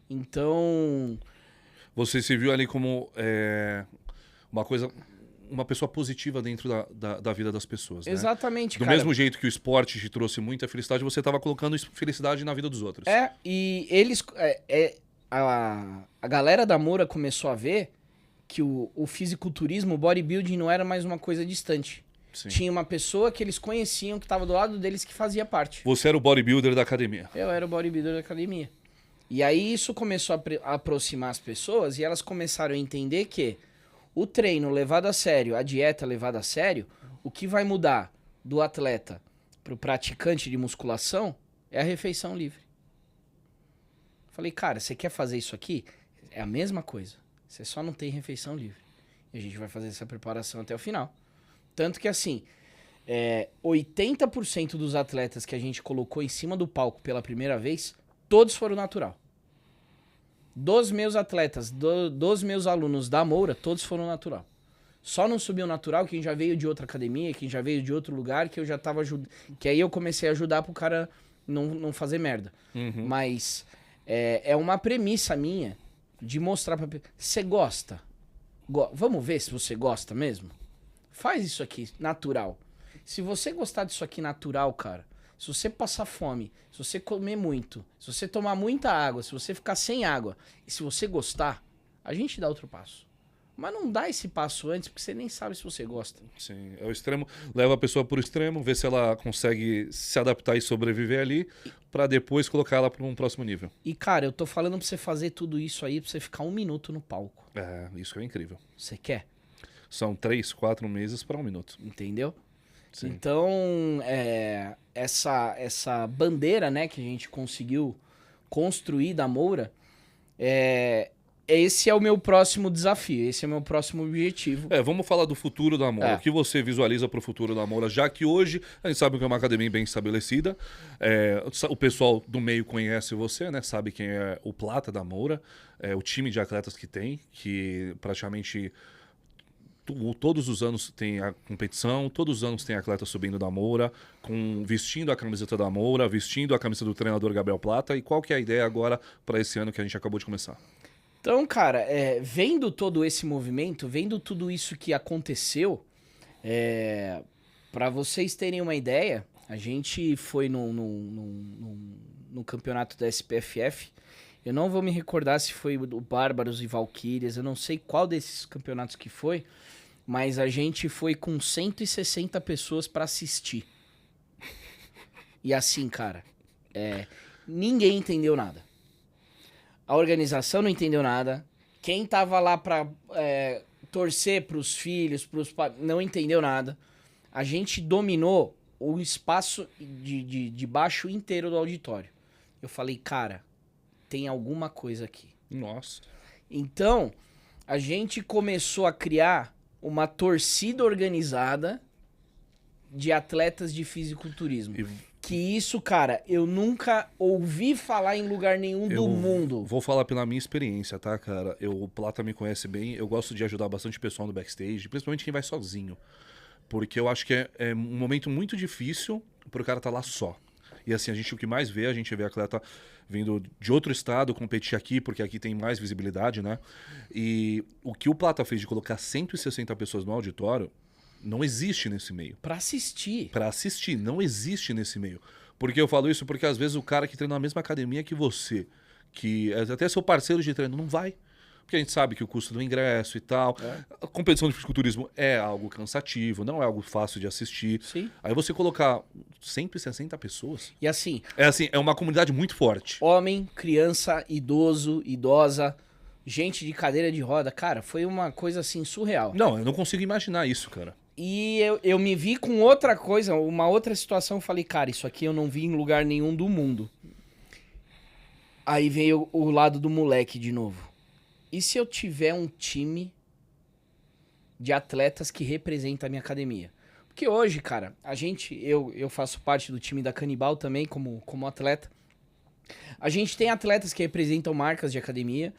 Então... Você se viu ali como uma coisa... Uma pessoa positiva dentro da vida das pessoas, né? Exatamente, Do cara. mesmo jeito que o esporte te trouxe muita felicidade, você estava colocando felicidade na vida dos outros. E eles... a galera da Moura começou a ver que o fisiculturismo, o bodybuilding não era mais uma coisa distante. Sim. Tinha uma pessoa que eles conheciam, que estava do lado deles, que fazia parte. Você era o bodybuilder da academia. Eu era o bodybuilder da academia. E aí isso começou a aproximar as pessoas e elas começaram a entender que o treino levado a sério, a dieta levada a sério, o que vai mudar do atleta pro praticante de musculação é a refeição livre. Falei, cara, você quer fazer isso aqui? É a mesma coisa. Você só não tem refeição livre. E a gente vai fazer essa preparação até o final. Tanto que, assim, 80% dos atletas que a gente colocou em cima do palco pela primeira vez, todos foram natural. Dos meus atletas, dos meus alunos da Moura, todos foram natural. Só não subiu natural quem já veio de outra academia, quem já veio de outro lugar, que eu já tava ajudando. Que aí eu comecei a ajudar pro cara não fazer merda. Uhum. Mas é uma premissa minha de mostrar pra... Você gosta? Vamos ver se você gosta mesmo? Faz isso aqui, natural. Se você gostar disso aqui natural, cara, se você passar fome, se você comer muito, se você tomar muita água, se você ficar sem água, e se você gostar, a gente dá outro passo. Mas não dá esse passo antes, porque você nem sabe se você gosta. Sim, é o extremo. Leva a pessoa pro extremo, vê se ela consegue se adaptar e sobreviver ali, pra depois colocar ela para um próximo nível. E, cara, eu tô falando pra você fazer tudo isso aí, pra você ficar 1 minuto no palco. Isso é incrível. Você quer? São 3, 4 meses para 1 minuto. Entendeu? Sim. Então, essa bandeira, né, que a gente conseguiu construir da Moura, esse é o meu próximo desafio, esse é o meu próximo objetivo. Vamos falar do futuro da Moura. É. O que você visualiza para o futuro da Moura? Já que hoje a gente sabe que é uma academia bem estabelecida, o pessoal do meio conhece você, né? Sabe quem é o Plata da Moura, o time de atletas que tem, que praticamente todos os anos tem a competição, todos os anos tem atleta subindo da Moura, vestindo a camiseta da Moura, vestindo a camisa do treinador Gabriel Plata. E qual que é a ideia agora para esse ano que a gente acabou de começar? Então, cara, vendo todo esse movimento, vendo tudo isso que aconteceu, para vocês terem uma ideia, a gente foi no campeonato da SPFF. Eu não vou me recordar se foi o Bárbaros e Valquírias, eu não sei qual desses campeonatos que foi, mas a gente foi com 160 pessoas para assistir. E assim, cara, ninguém entendeu nada. A organização não entendeu nada. Quem tava lá pra torcer pros filhos, não entendeu nada. A gente dominou o espaço de baixo inteiro do auditório. Eu falei, cara, tem alguma coisa aqui. Nossa. Então, a gente começou a criar uma torcida organizada de atletas de fisiculturismo. Que isso, cara, eu nunca ouvi falar em lugar nenhum do mundo. Vou falar pela minha experiência, tá, cara? O Plata me conhece bem, eu gosto de ajudar bastante pessoal no backstage, principalmente quem vai sozinho. Porque eu acho que é um momento muito difícil pro cara estar lá só. E assim, o que mais vê, a gente vê atleta vindo de outro estado competir aqui, porque aqui tem mais visibilidade, né? E o que o Plata fez de colocar 160 pessoas no auditório, não existe nesse meio. Pra assistir. Pra assistir, não existe nesse meio. Por que eu falo isso? Porque às vezes o cara que treina na mesma academia que você, que é até seu parceiro de treino, não vai. Porque a gente sabe que o custo do ingresso e tal. A competição de fisiculturismo é algo cansativo, não é algo fácil de assistir. Sim. Aí você colocar 160 pessoas. E assim, É uma comunidade muito forte. homem, criança, idoso, idosa, gente de cadeira de roda, cara, foi uma coisa assim surreal. Não, eu não consigo imaginar isso, cara. E eu me vi com outra coisa, uma outra situação, eu falei, cara, isso aqui eu não vi em lugar nenhum do mundo. Aí veio o lado do moleque de novo. E se eu tiver um time de atletas que representa a minha academia? Porque hoje, cara, eu faço parte do time da Canibal também, como atleta. A gente tem atletas que representam marcas de academia,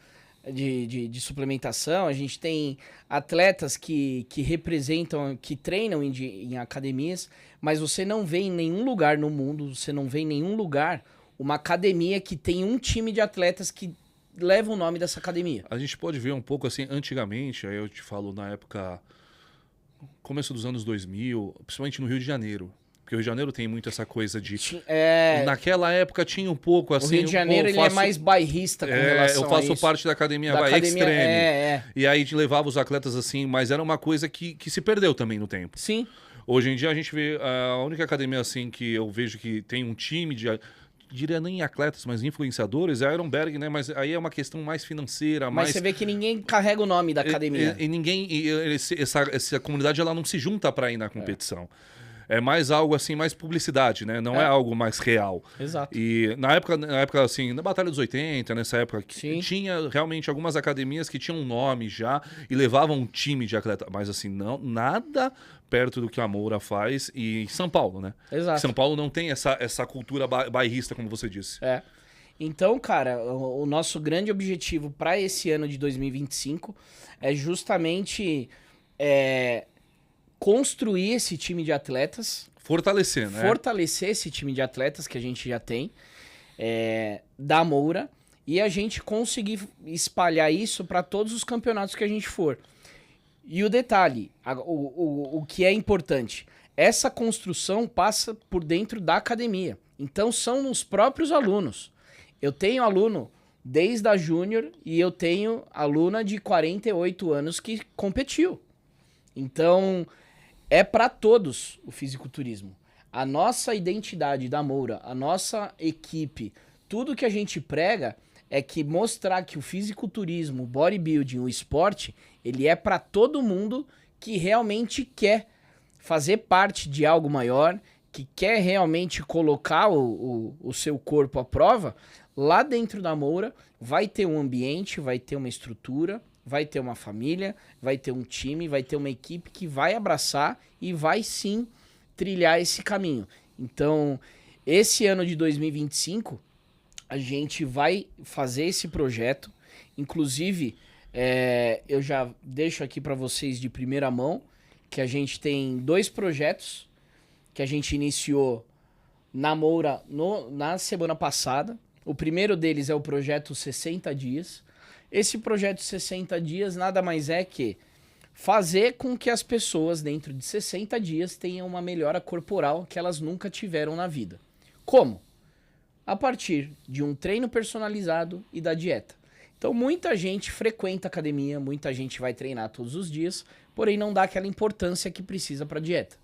de suplementação. A gente tem atletas que representam, que treinam em academias. Mas você não vê em nenhum lugar no mundo, você não vê em nenhum lugar uma academia que tem um time de atletas que leva o nome dessa academia. A gente pode ver um pouco assim, antigamente, aí eu te falo na época, começo dos anos 2000, principalmente no Rio de Janeiro. Porque o Rio de Janeiro tem muito essa coisa de... Naquela época tinha um pouco assim... O Rio de Janeiro ele é mais bairrista com relação a eu faço isso. parte da academia Bahia Extreme. E aí levava os atletas assim, mas era uma coisa que se perdeu também no tempo. Sim. Hoje em dia a gente vê, a única academia assim que eu vejo que tem um time de... diria nem atletas, mas influenciadores, é a Ironberg, né? Mas aí é uma questão mais financeira, Mas você vê que ninguém carrega o nome da academia. Essa comunidade ela não se junta para ir na competição. É mais algo assim, mais publicidade, né? Não é algo mais real. Exato. E na época assim, na Batalha dos 80, nessa época, tinha realmente algumas academias que tinham um nome já e levavam um time de atleta. Mas assim, não, nada perto do que a Moura faz e São Paulo, né? Exato. São Paulo não tem essa cultura bairrista, como você disse. Então, cara, o nosso grande objetivo para esse ano de 2025 é justamente construir esse time de atletas. Fortalecer, né? Fortalecer esse time de atletas que a gente já tem, da Moura, e a gente conseguir espalhar isso para todos os campeonatos que a gente for. E o detalhe, o que é importante, essa construção passa por dentro da academia. Então são os próprios alunos. Eu tenho aluno desde a júnior e eu tenho aluna de 48 anos que competiu. Então é para todos o fisiculturismo. A nossa identidade da Moura, a nossa equipe, tudo que a gente prega é que mostrar que o fisiculturismo, o bodybuilding, o esporte, ele é para todo mundo que realmente quer fazer parte de algo maior, que quer realmente colocar o seu corpo à prova. Lá dentro da Moura vai ter um ambiente, vai ter uma estrutura, vai ter uma família, vai ter um time, vai ter uma equipe que vai abraçar e vai sim trilhar esse caminho. Então, esse ano de 2025, a gente vai fazer esse projeto. Inclusive, eu já deixo aqui para vocês de primeira mão que a gente tem 2 projetos que a gente iniciou na Moura na semana passada. O primeiro deles é o projeto 60 dias. Esse projeto 60 dias nada mais é que fazer com que as pessoas dentro de 60 dias tenham uma melhora corporal que elas nunca tiveram na vida. Como? A partir de um treino personalizado e da dieta. Então muita gente frequenta academia, muita gente vai treinar todos os dias, porém não dá aquela importância que precisa para a dieta.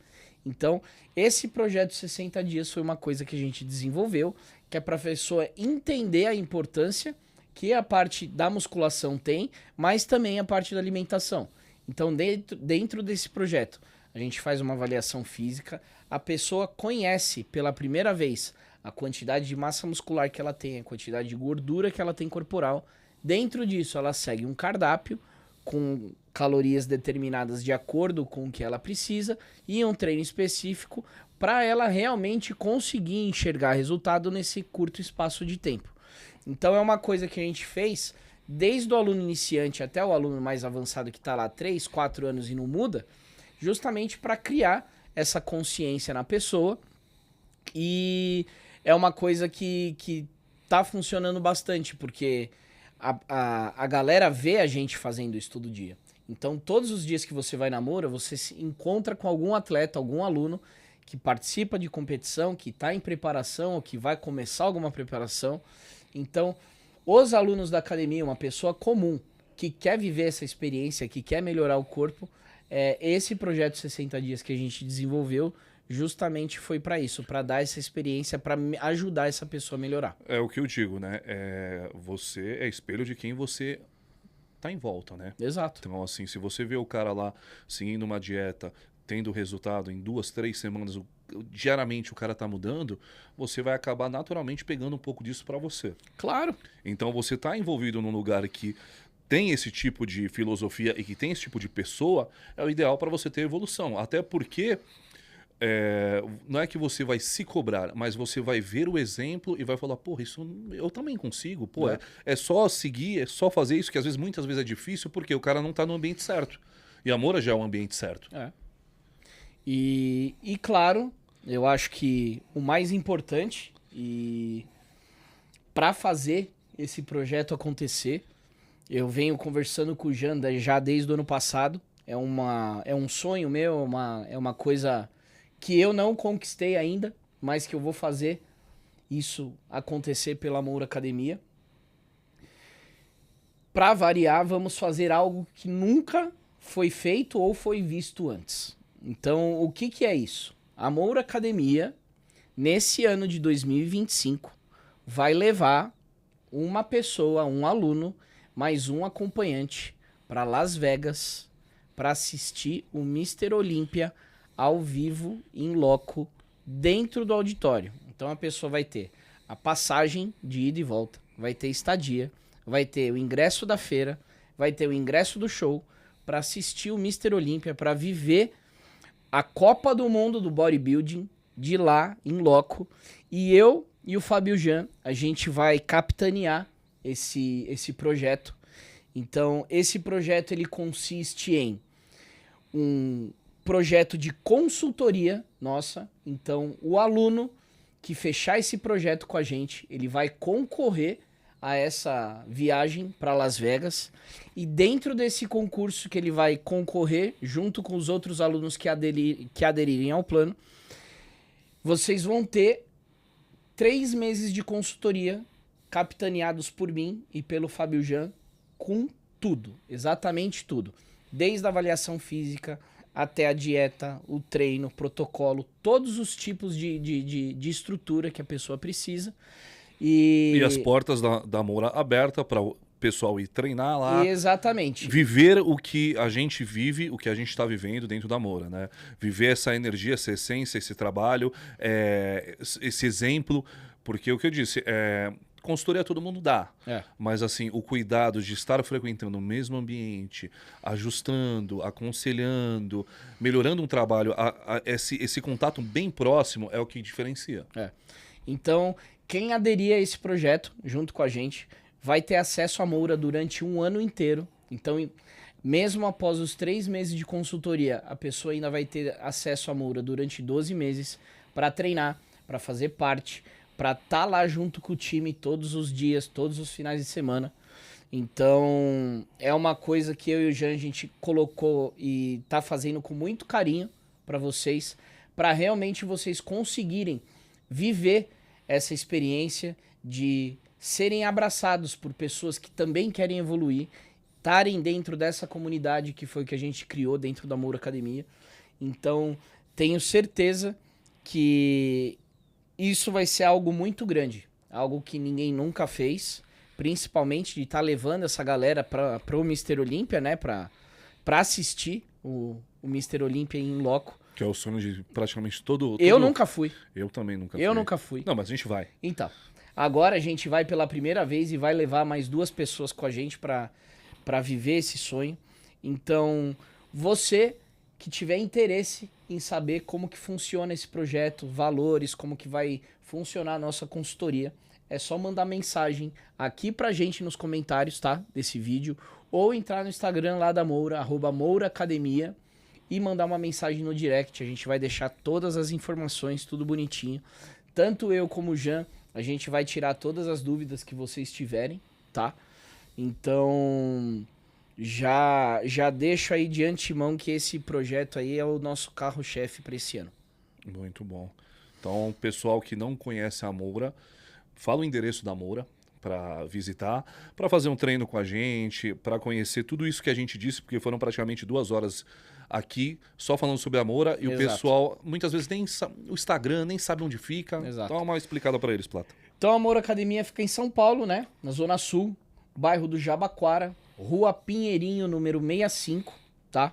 Então esse projeto 60 dias foi uma coisa que a gente desenvolveu, que é para a pessoa entender a importância que a parte da musculação tem, mas também a parte da alimentação. Então dentro desse projeto a gente faz uma avaliação física, a pessoa conhece pela primeira vez a quantidade de massa muscular que ela tem, a quantidade de gordura que ela tem corporal. Dentro disso, ela segue um cardápio com calorias determinadas de acordo com o que ela precisa e um treino específico para ela realmente conseguir enxergar resultado nesse curto espaço de tempo. Então é uma coisa que a gente fez desde o aluno iniciante até o aluno mais avançado que está lá 3, 4 anos e não muda, justamente para criar essa consciência na pessoa. E é uma coisa que tá funcionando bastante, porque a galera vê a gente fazendo isso todo dia. Então, todos os dias que você vai na Moura, você se encontra com algum atleta, algum aluno que participa de competição, que está em preparação ou que vai começar alguma preparação. Então, os alunos da academia, uma pessoa comum que quer viver essa experiência, que quer melhorar o corpo, esse projeto 60 dias que a gente desenvolveu justamente foi para isso, para dar essa experiência, para ajudar essa pessoa a melhorar. É o que eu digo, né? Você é espelho de quem você tá em volta, né? Exato. Então, assim, se você vê o cara lá seguindo uma dieta, tendo resultado em 2, 3 semanas, diariamente o cara tá mudando, você vai acabar naturalmente pegando um pouco disso para você. Claro. Então, você tá envolvido num lugar que tem esse tipo de filosofia e que tem esse tipo de pessoa, é o ideal para você ter evolução. Até porque não é que você vai se cobrar, mas você vai ver o exemplo e vai falar, porra, isso eu também consigo, pô, é só seguir, é só fazer isso, que muitas vezes é difícil, porque o cara não tá no ambiente certo. E a Moura já é o ambiente certo. E claro, eu acho que o mais importante e para fazer esse projeto acontecer, eu venho conversando com o Janda já desde o ano passado. É um sonho meu, é uma coisa que eu não conquistei ainda, mas que eu vou fazer isso acontecer pela Moura Academia. Para variar, vamos fazer algo que nunca foi feito ou foi visto antes. Então, o que é isso? A Moura Academia, nesse ano de 2025, vai levar uma pessoa, um aluno, mais um acompanhante para Las Vegas para assistir o Mr. Olímpia ao vivo, em loco, dentro do auditório. Então a pessoa vai ter a passagem de ida e volta, vai ter estadia, vai ter o ingresso da feira, vai ter o ingresso do show para assistir o Mr. Olímpia, para viver a Copa do Mundo do Bodybuilding de lá, em loco. E eu e o Fábio Jean, a gente vai capitanear esse projeto. Então, esse projeto ele consiste em um projeto de consultoria nossa. Então, o aluno que fechar esse projeto com a gente, ele vai concorrer a essa viagem para Las Vegas. E dentro desse concurso que ele vai concorrer, junto com os outros alunos que aderirem ao plano, vocês vão ter 3 meses de consultoria capitaneados por mim e pelo Fábio Jean, com tudo, exatamente tudo. Desde a avaliação física até a dieta, o treino, o protocolo, todos os tipos de estrutura que a pessoa precisa. E as portas da Moura aberta para o pessoal ir treinar lá. Exatamente. Viver o que a gente vive, o que a gente está vivendo dentro da Moura, né? Viver essa energia, essa essência, esse trabalho, esse exemplo. Porque o que eu disse, consultoria todo mundo dá. Mas assim, o cuidado de estar frequentando o mesmo ambiente, ajustando, aconselhando, melhorando um trabalho, esse contato bem próximo é o que diferencia. Então, quem aderir a esse projeto, junto com a gente, vai ter acesso à Moura durante um ano inteiro. Então, mesmo após os 3 meses de consultoria, a pessoa ainda vai ter acesso à Moura durante 12 meses para treinar, para fazer parte, para estar lá junto com o time todos os dias, todos os finais de semana. Então, é uma coisa que eu e o Jean, a gente colocou e tá fazendo com muito carinho para vocês, para realmente vocês conseguirem viver essa experiência de serem abraçados por pessoas que também querem evoluir, estarem dentro dessa comunidade que foi que a gente criou dentro da Moura Academia. Então, tenho certeza que isso vai ser algo muito grande, algo que ninguém nunca fez, principalmente de estar levando essa galera para o Mr. Olímpia, né, para assistir o Mr. Olímpia em loco. Que é o sonho de praticamente todo... Eu nunca fui. Eu também nunca fui. Eu nunca fui. Não, mas a gente vai. Então, agora a gente vai pela primeira vez e vai levar mais 2 pessoas com a gente para viver esse sonho. Então, você que tiver interesse em saber como que funciona esse projeto, valores, como que vai funcionar a nossa consultoria, é só mandar mensagem aqui pra gente nos comentários, tá? Desse vídeo, ou entrar no Instagram lá da Moura, @MouraAcademia, e mandar uma mensagem no direct. A gente vai deixar todas as informações, tudo bonitinho. tanto eu como o Jean, a gente vai tirar todas as dúvidas que vocês tiverem, tá? Então, já deixo aí de antemão que esse projeto aí é o nosso carro-chefe para esse ano. Muito bom. Então, pessoal que não conhece a Moura, fala o endereço da Moura para visitar, para fazer um treino com a gente, para conhecer tudo isso que a gente disse, porque foram praticamente 2 horas aqui só falando sobre a Moura e o pessoal muitas vezes nem o Instagram nem sabe onde fica. Exato. Dá uma explicada para eles, Plata. Então a Moura Academia fica em São Paulo, né? Na Zona Sul, bairro do Jabaquara, Rua Pinheirinho, número 65, tá?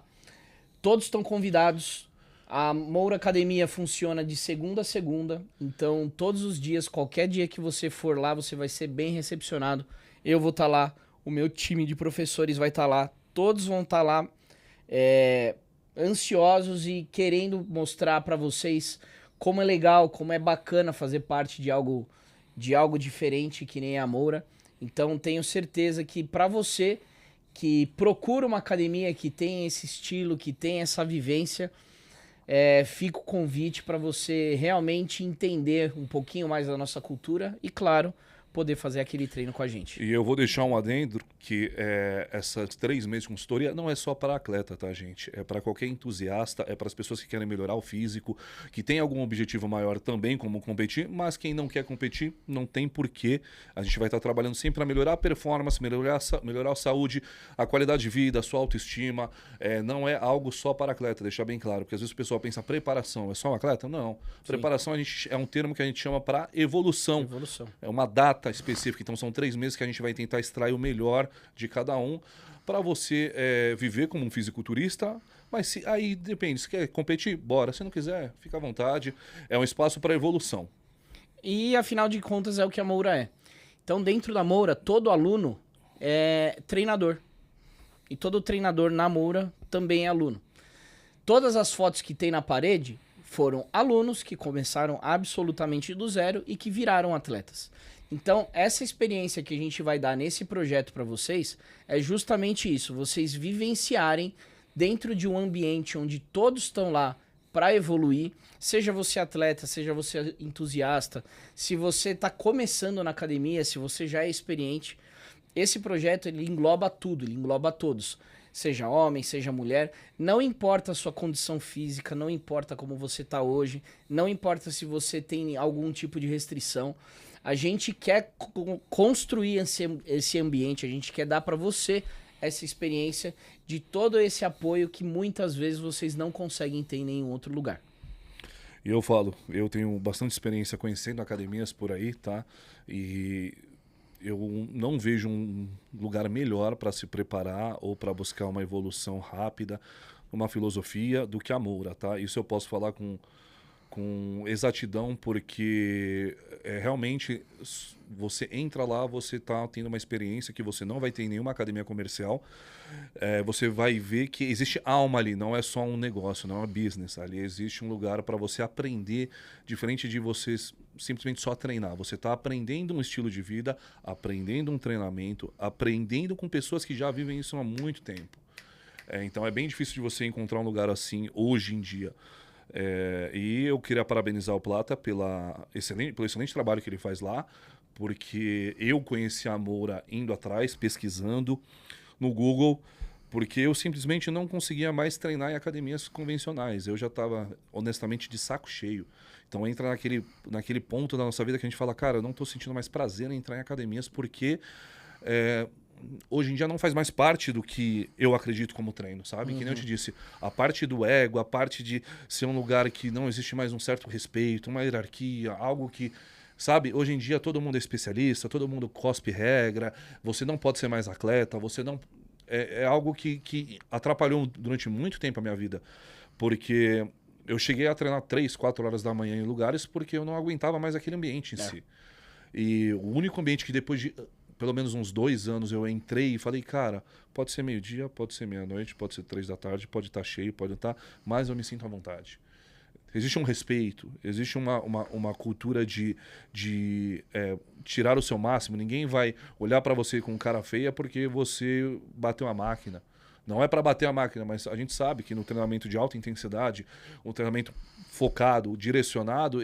Todos estão convidados. A Moura Academia funciona de segunda a segunda, então todos os dias, qualquer dia que você for lá, você vai ser bem recepcionado. Eu vou estar lá, o meu time de professores vai estar lá, todos vão estar lá ansiosos e querendo mostrar para vocês como é legal, como é bacana fazer parte de algo diferente que nem a Moura. Então tenho certeza que para você que procura uma academia que tem esse estilo, que tem essa vivência, fica o convite para você realmente entender um pouquinho mais da nossa cultura e, claro, poder fazer aquele treino com a gente. E eu vou deixar um adendo que essas 3 meses de consultoria não é só para atleta, tá, gente? É para qualquer entusiasta, é para as pessoas que querem melhorar o físico, que tem algum objetivo maior também, como competir, mas quem não quer competir, não tem porquê. A gente vai estar trabalhando sempre para melhorar a performance, melhorar a saúde, a qualidade de vida, a sua autoestima. Não é algo só para atleta, deixar bem claro, porque às vezes o pessoal pensa preparação, é só um atleta? Não. Sim. Preparação é um termo que a gente chama para evolução. É uma data específica, então são 3 meses que a gente vai tentar extrair o melhor de cada um para você viver como um fisiculturista, mas aí depende, se quer competir, bora, se não quiser, fica à vontade, é um espaço para evolução. E afinal de contas é o que a Moura é. Então dentro da Moura, todo aluno é treinador, e todo treinador na Moura também é aluno. Todas as fotos que tem na parede foram alunos que começaram absolutamente do zero e que viraram atletas. Então, essa experiência que a gente vai dar nesse projeto para vocês é justamente isso, vocês vivenciarem dentro de um ambiente onde todos estão lá para evoluir, seja você atleta, seja você entusiasta, se você está começando na academia, se você já é experiente, esse projeto ele engloba tudo, ele engloba todos. Seja homem, seja mulher, não importa a sua condição física, não importa como você está hoje, não importa se você tem algum tipo de restrição. A gente quer construir esse ambiente, a gente quer dar para você essa experiência de todo esse apoio que muitas vezes vocês não conseguem ter em nenhum outro lugar. E eu falo, eu tenho bastante experiência conhecendo academias por aí, tá? E eu não vejo um lugar melhor para se preparar ou para buscar uma evolução rápida, uma filosofia do que a Moura, tá? Isso eu posso falar com exatidão, porque realmente você entra lá, você está tendo uma experiência que você não vai ter em nenhuma academia comercial. Você vai ver que existe alma ali, não é só um negócio, não é um business. Ali existe um lugar para você aprender, diferente de você simplesmente só treinar. Você está aprendendo um estilo de vida, aprendendo um treinamento, aprendendo com pessoas que já vivem isso há muito tempo. Então é bem difícil de você encontrar um lugar assim hoje em dia. E eu queria parabenizar o Plata pelo excelente trabalho que ele faz lá, porque eu conheci a Moura indo atrás, pesquisando no Google, porque eu simplesmente não conseguia mais treinar em academias convencionais. Eu já estava, honestamente, de saco cheio. Então entra naquele ponto da nossa vida que a gente fala, cara, eu não estou sentindo mais prazer em entrar em academias porque hoje em dia não faz mais parte do que eu acredito como treino, sabe? Que nem eu te disse, a parte do ego, a parte de ser um lugar que não existe mais um certo respeito, uma hierarquia, algo que, sabe? Hoje em dia todo mundo é especialista, todo mundo cospe regra, você não pode ser mais atleta, você não... É algo que atrapalhou durante muito tempo a minha vida, porque eu cheguei a treinar 3, 4 horas da manhã em lugares porque eu não aguentava mais aquele ambiente em si. E o único ambiente que depois de pelo menos uns 2 anos eu entrei e falei, cara, pode ser meio-dia, pode ser meia-noite, pode ser 3 da tarde, pode estar cheio, pode estar, mas eu me sinto à vontade. Existe um respeito, existe uma cultura de tirar o seu máximo. Ninguém vai olhar para você com cara feia porque você bateu a máquina. Não é para bater a máquina, mas a gente sabe que no treinamento de alta intensidade, um treinamento focado, direcionado,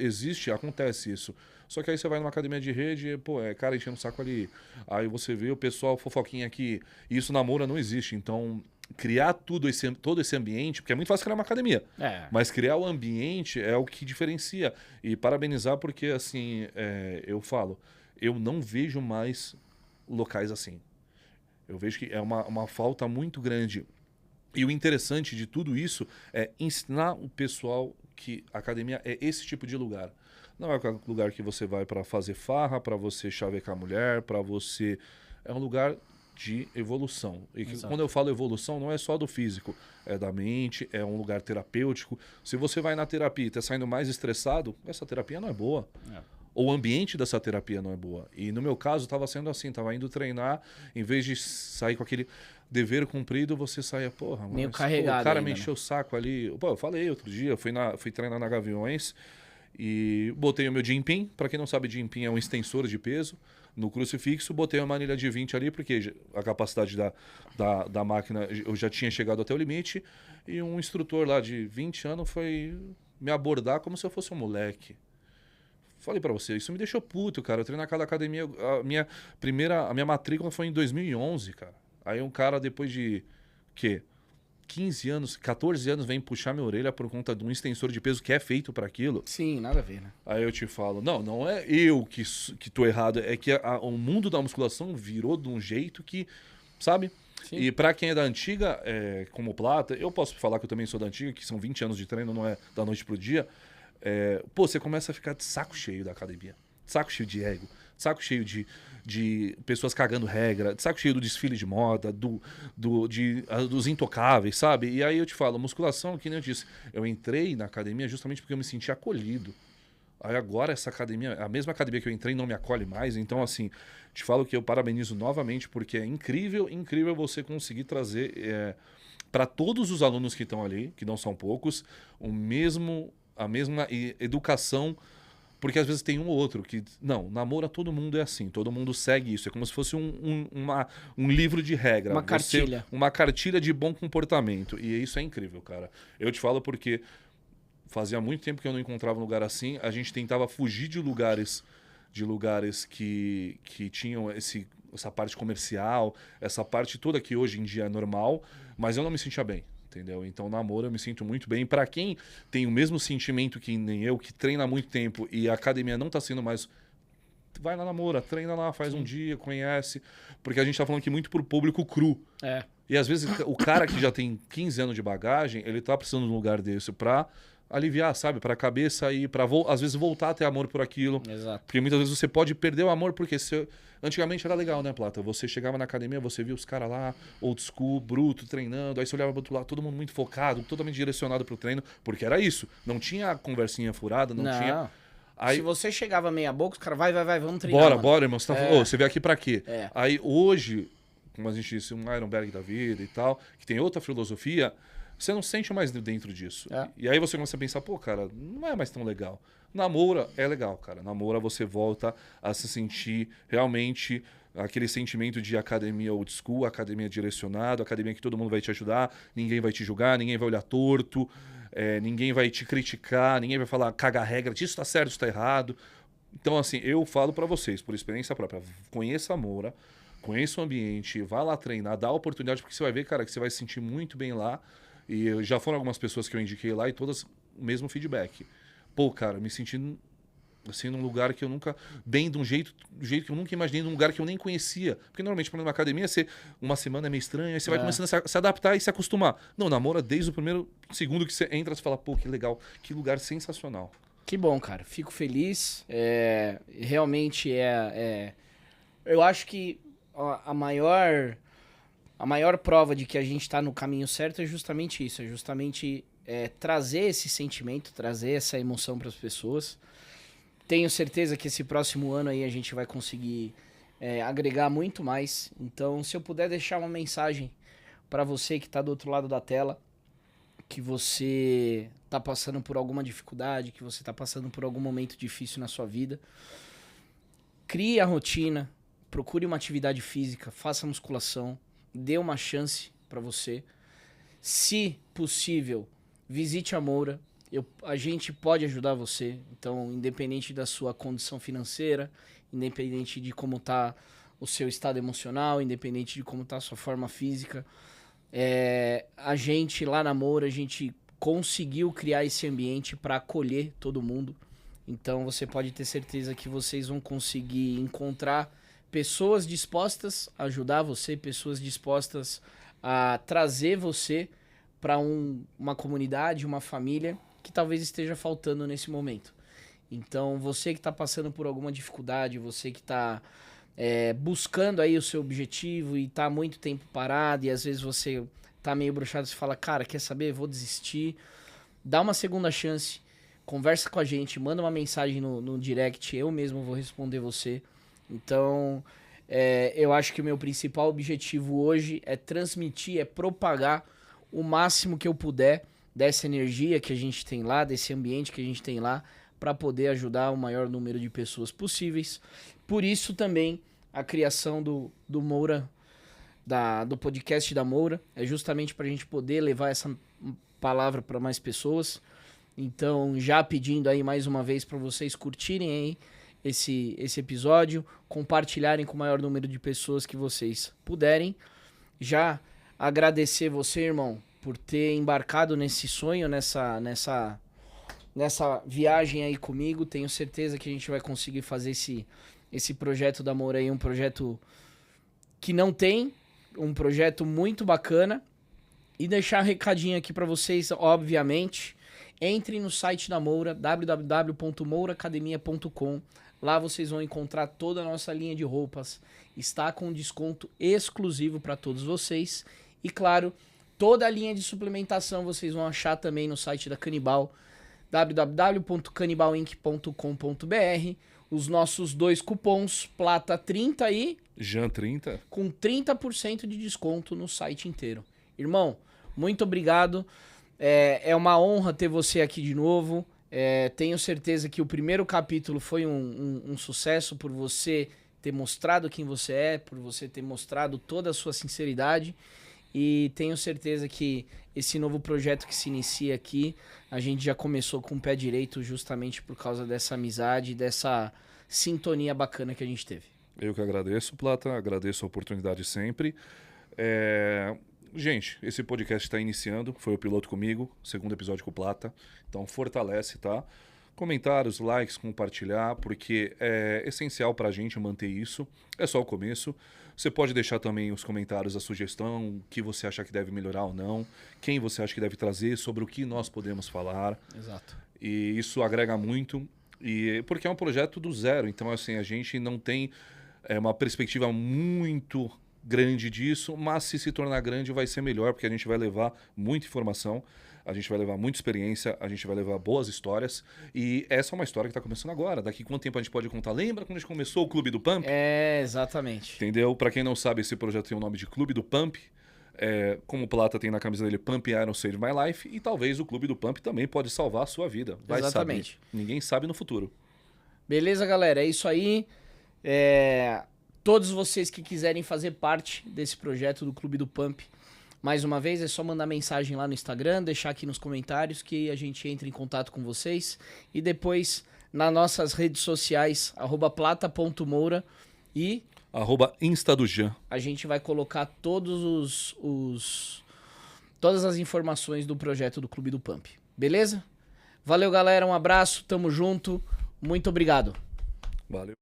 acontece isso. Só que aí você vai numa academia de rede, pô, é cara enchendo o saco ali. Aí você vê o pessoal fofoquinha aqui. E isso na Moura não existe. Então, criar todo esse ambiente, porque é muito fácil criar uma academia. Mas criar o ambiente é o que diferencia. E parabenizar porque, assim, eu falo, eu não vejo mais locais assim. Eu vejo que é uma falta muito grande. E o interessante de tudo isso é ensinar o pessoal que a academia é esse tipo de lugar. Não é um lugar que você vai para fazer farra, para você chavecar a mulher, para você... É um lugar de evolução. E quando eu falo evolução, não é só do físico, é da mente, é um lugar terapêutico. Se você vai na terapia e está saindo mais estressado, essa terapia não é boa. Ou o ambiente dessa terapia não é boa. E no meu caso, estava sendo assim, estava indo treinar, em vez de sair com aquele dever cumprido, você saia, porra, meio mas, carregado. O cara ainda, me encheu o saco ali. Pô, eu falei outro dia, fui treinar na Gaviões e botei o meu Jim Pin. Para quem não sabe, Jim Pin é um extensor de peso. No crucifixo, botei uma manilha de 20 ali, porque a capacidade da máquina eu já tinha chegado até o limite. E um instrutor lá de 20 anos foi me abordar como se eu fosse um moleque. Falei pra você, isso me deixou puto, cara. Eu treino naquela academia, a minha matrícula foi em 2011, cara. Aí um cara, depois de, 15 anos, 14 anos, vem puxar minha orelha por conta de um extensor de peso que é feito pra aquilo. Sim, nada a ver, né? Aí eu te falo, não é eu que tô errado, é que o mundo da musculação virou de um jeito que, sabe? Sim. E pra quem é da antiga, como Plata, eu posso falar que eu também sou da antiga, que são 20 anos de treino, não é da noite pro dia. Você começa a ficar de saco cheio da academia, de saco cheio de ego, de saco cheio de pessoas cagando regra, de saco cheio do desfile de moda, dos intocáveis, sabe? E aí eu te falo, musculação, que nem eu disse, eu entrei na academia justamente porque eu me senti acolhido. Aí agora essa academia, a mesma academia que eu entrei não me acolhe mais, então assim, te falo que eu parabenizo novamente porque é incrível você conseguir trazer para todos os alunos que estão ali, que não são poucos, a mesma educação, porque às vezes tem um ou outro que... Não, namoro todo mundo é assim, todo mundo segue isso. É como se fosse um livro de regra. Uma cartilha. Uma cartilha de bom comportamento. E isso é incrível, cara. Eu te falo porque fazia muito tempo que eu não encontrava um lugar assim. A gente tentava fugir de lugares que tinham essa parte comercial, essa parte toda que hoje em dia é normal, mas eu não me sentia bem. Entendeu? Então, namoro eu me sinto muito bem. Para quem tem o mesmo sentimento que nem eu, que treina há muito tempo e a academia não tá sendo mais... Vai na namora, treina lá, faz um dia, conhece. Porque a gente tá falando aqui muito pro público cru. E às vezes o cara que já tem 15 anos de bagagem, ele tá precisando de um lugar desse pra aliviar, sabe? Pra cabeça e pra às vezes voltar a ter amor por aquilo. Exato. Porque muitas vezes você pode perder o amor porque antigamente era legal, né, Plata? Você chegava na academia, você via os caras lá, old school, bruto, treinando, aí você olhava pro outro lado, todo mundo muito focado, totalmente direcionado pro treino, porque era isso. Não tinha conversinha furada, não tinha... Aí, se você chegava meia boca, os caras, vai, vamos treinar. Bora, irmão. Você veio aqui pra quê? Aí hoje, como a gente disse, um Ironberg da vida e tal, que tem outra filosofia, você não sente mais dentro disso. E aí você começa a pensar, pô, cara, não é mais tão legal. Namora é legal, cara. Namora você volta a se sentir realmente aquele sentimento de academia old school, academia direcionada, academia que todo mundo vai te ajudar, ninguém vai te julgar, ninguém vai olhar torto, ninguém vai te criticar, ninguém vai falar, caga a regra, disso tá certo, isso tá errado. Então, assim, eu falo pra vocês, por experiência própria, conheça a Moura, conheça o ambiente, vá lá treinar, dá a oportunidade, porque você vai ver, cara, que você vai se sentir muito bem lá. E já foram algumas pessoas que eu indiquei lá e todas o mesmo feedback. Pô, cara, me senti assim num lugar que eu nunca... Bem de um jeito que eu nunca imaginei, num lugar que eu nem conhecia. Porque normalmente, para uma academia, uma semana é meio estranho, aí você vai começando a se adaptar e se acostumar. Não, namora desde o primeiro segundo que você entra, você fala, pô, que legal, que lugar sensacional. Que bom, cara. Fico feliz. Realmente eu acho que a maior prova de que a gente está no caminho certo é justamente isso. É justamente trazer esse sentimento, trazer essa emoção para as pessoas. Tenho certeza que esse próximo ano aí a gente vai conseguir agregar muito mais. Então, se eu puder deixar uma mensagem para você que está do outro lado da tela, que você está passando por alguma dificuldade, que você está passando por algum momento difícil na sua vida, crie a rotina, procure uma atividade física, faça musculação, dê uma chance para você. Se possível, visite a Moura. A gente pode ajudar você. Então, independente da sua condição financeira, independente de como está o seu estado emocional, independente de como está a sua forma física, a gente lá na Moura, a gente conseguiu criar esse ambiente para acolher todo mundo. Então, você pode ter certeza que vocês vão conseguir encontrar pessoas dispostas a ajudar você, pessoas dispostas a trazer você para uma comunidade, uma família que talvez esteja faltando nesse momento. Então, você que está passando por alguma dificuldade, você que está buscando aí o seu objetivo e está há muito tempo parado e às vezes você está meio broxado, você fala, cara, quer saber? Vou desistir. Dá uma segunda chance, conversa com a gente, manda uma mensagem no direct, eu mesmo vou responder você. Então, eu acho que o meu principal objetivo hoje é transmitir, é propagar o máximo que eu puder dessa energia que a gente tem lá, desse ambiente que a gente tem lá, para poder ajudar o maior número de pessoas possíveis. Por isso também a criação do Moura, do podcast da Moura, é justamente para a gente poder levar essa palavra para mais pessoas. Então, já pedindo aí mais uma vez para vocês curtirem aí esse episódio, compartilharem com o maior número de pessoas que vocês puderem. Já agradecer você, irmão, por ter embarcado nesse sonho, nessa viagem aí comigo. Tenho certeza que a gente vai conseguir fazer esse projeto da Moura aí, um projeto que não tem, um projeto muito bacana. E deixar um recadinho aqui para vocês, obviamente, entrem no site da Moura, www.mouraacademia.com. Lá vocês vão encontrar toda a nossa linha de roupas. Está com desconto exclusivo para todos vocês. E claro, toda a linha de suplementação vocês vão achar também no site da Canibal, www.canibalinc.com.br. Os nossos 2 cupons, Plata 30 e Jean 30, com 30% de desconto no site inteiro. Irmão, muito obrigado. É uma honra ter você aqui de novo. Tenho certeza que o primeiro capítulo foi um sucesso por você ter mostrado quem você é, por você ter mostrado toda a sua sinceridade. E tenho certeza que esse novo projeto que se inicia aqui, a gente já começou com o pé direito justamente por causa dessa amizade, dessa sintonia bacana que a gente teve. Eu que agradeço, Plata, agradeço a oportunidade sempre. Gente, esse podcast está iniciando, foi o piloto comigo, segundo episódio com o Plata, então fortalece, tá? Comentários, likes, compartilhar, porque é essencial para a gente manter isso, é só o começo. Você pode deixar também os comentários, a sugestão, o que você acha que deve melhorar ou não, quem você acha que deve trazer, sobre o que nós podemos falar. Exato. E isso agrega muito, porque é um projeto do zero, então assim, a gente não tem uma perspectiva muito grande disso, mas se tornar grande vai ser melhor, porque a gente vai levar muita informação, a gente vai levar muita experiência, a gente vai levar boas histórias, e essa é uma história que está começando agora. Daqui quanto tempo a gente pode contar? Lembra quando a gente começou o Clube do Pump? Exatamente. Entendeu? Para quem não sabe, esse projeto tem o nome de Clube do Pump, como o Plata tem na camisa dele, Pump Iron Save My Life, e talvez o Clube do Pump também pode salvar a sua vida. Vai Exatamente. saber. Ninguém sabe no futuro. Beleza, galera? É isso aí. Todos vocês que quiserem fazer parte desse projeto do Clube do Pump, mais uma vez é só mandar mensagem lá no Instagram, deixar aqui nos comentários que a gente entra em contato com vocês. E depois nas nossas redes sociais, @plata.moura e @Insta do Jean. A gente vai colocar todas as informações do projeto do Clube do Pump. Beleza? Valeu, galera. Um abraço. Tamo junto. Muito obrigado. Valeu.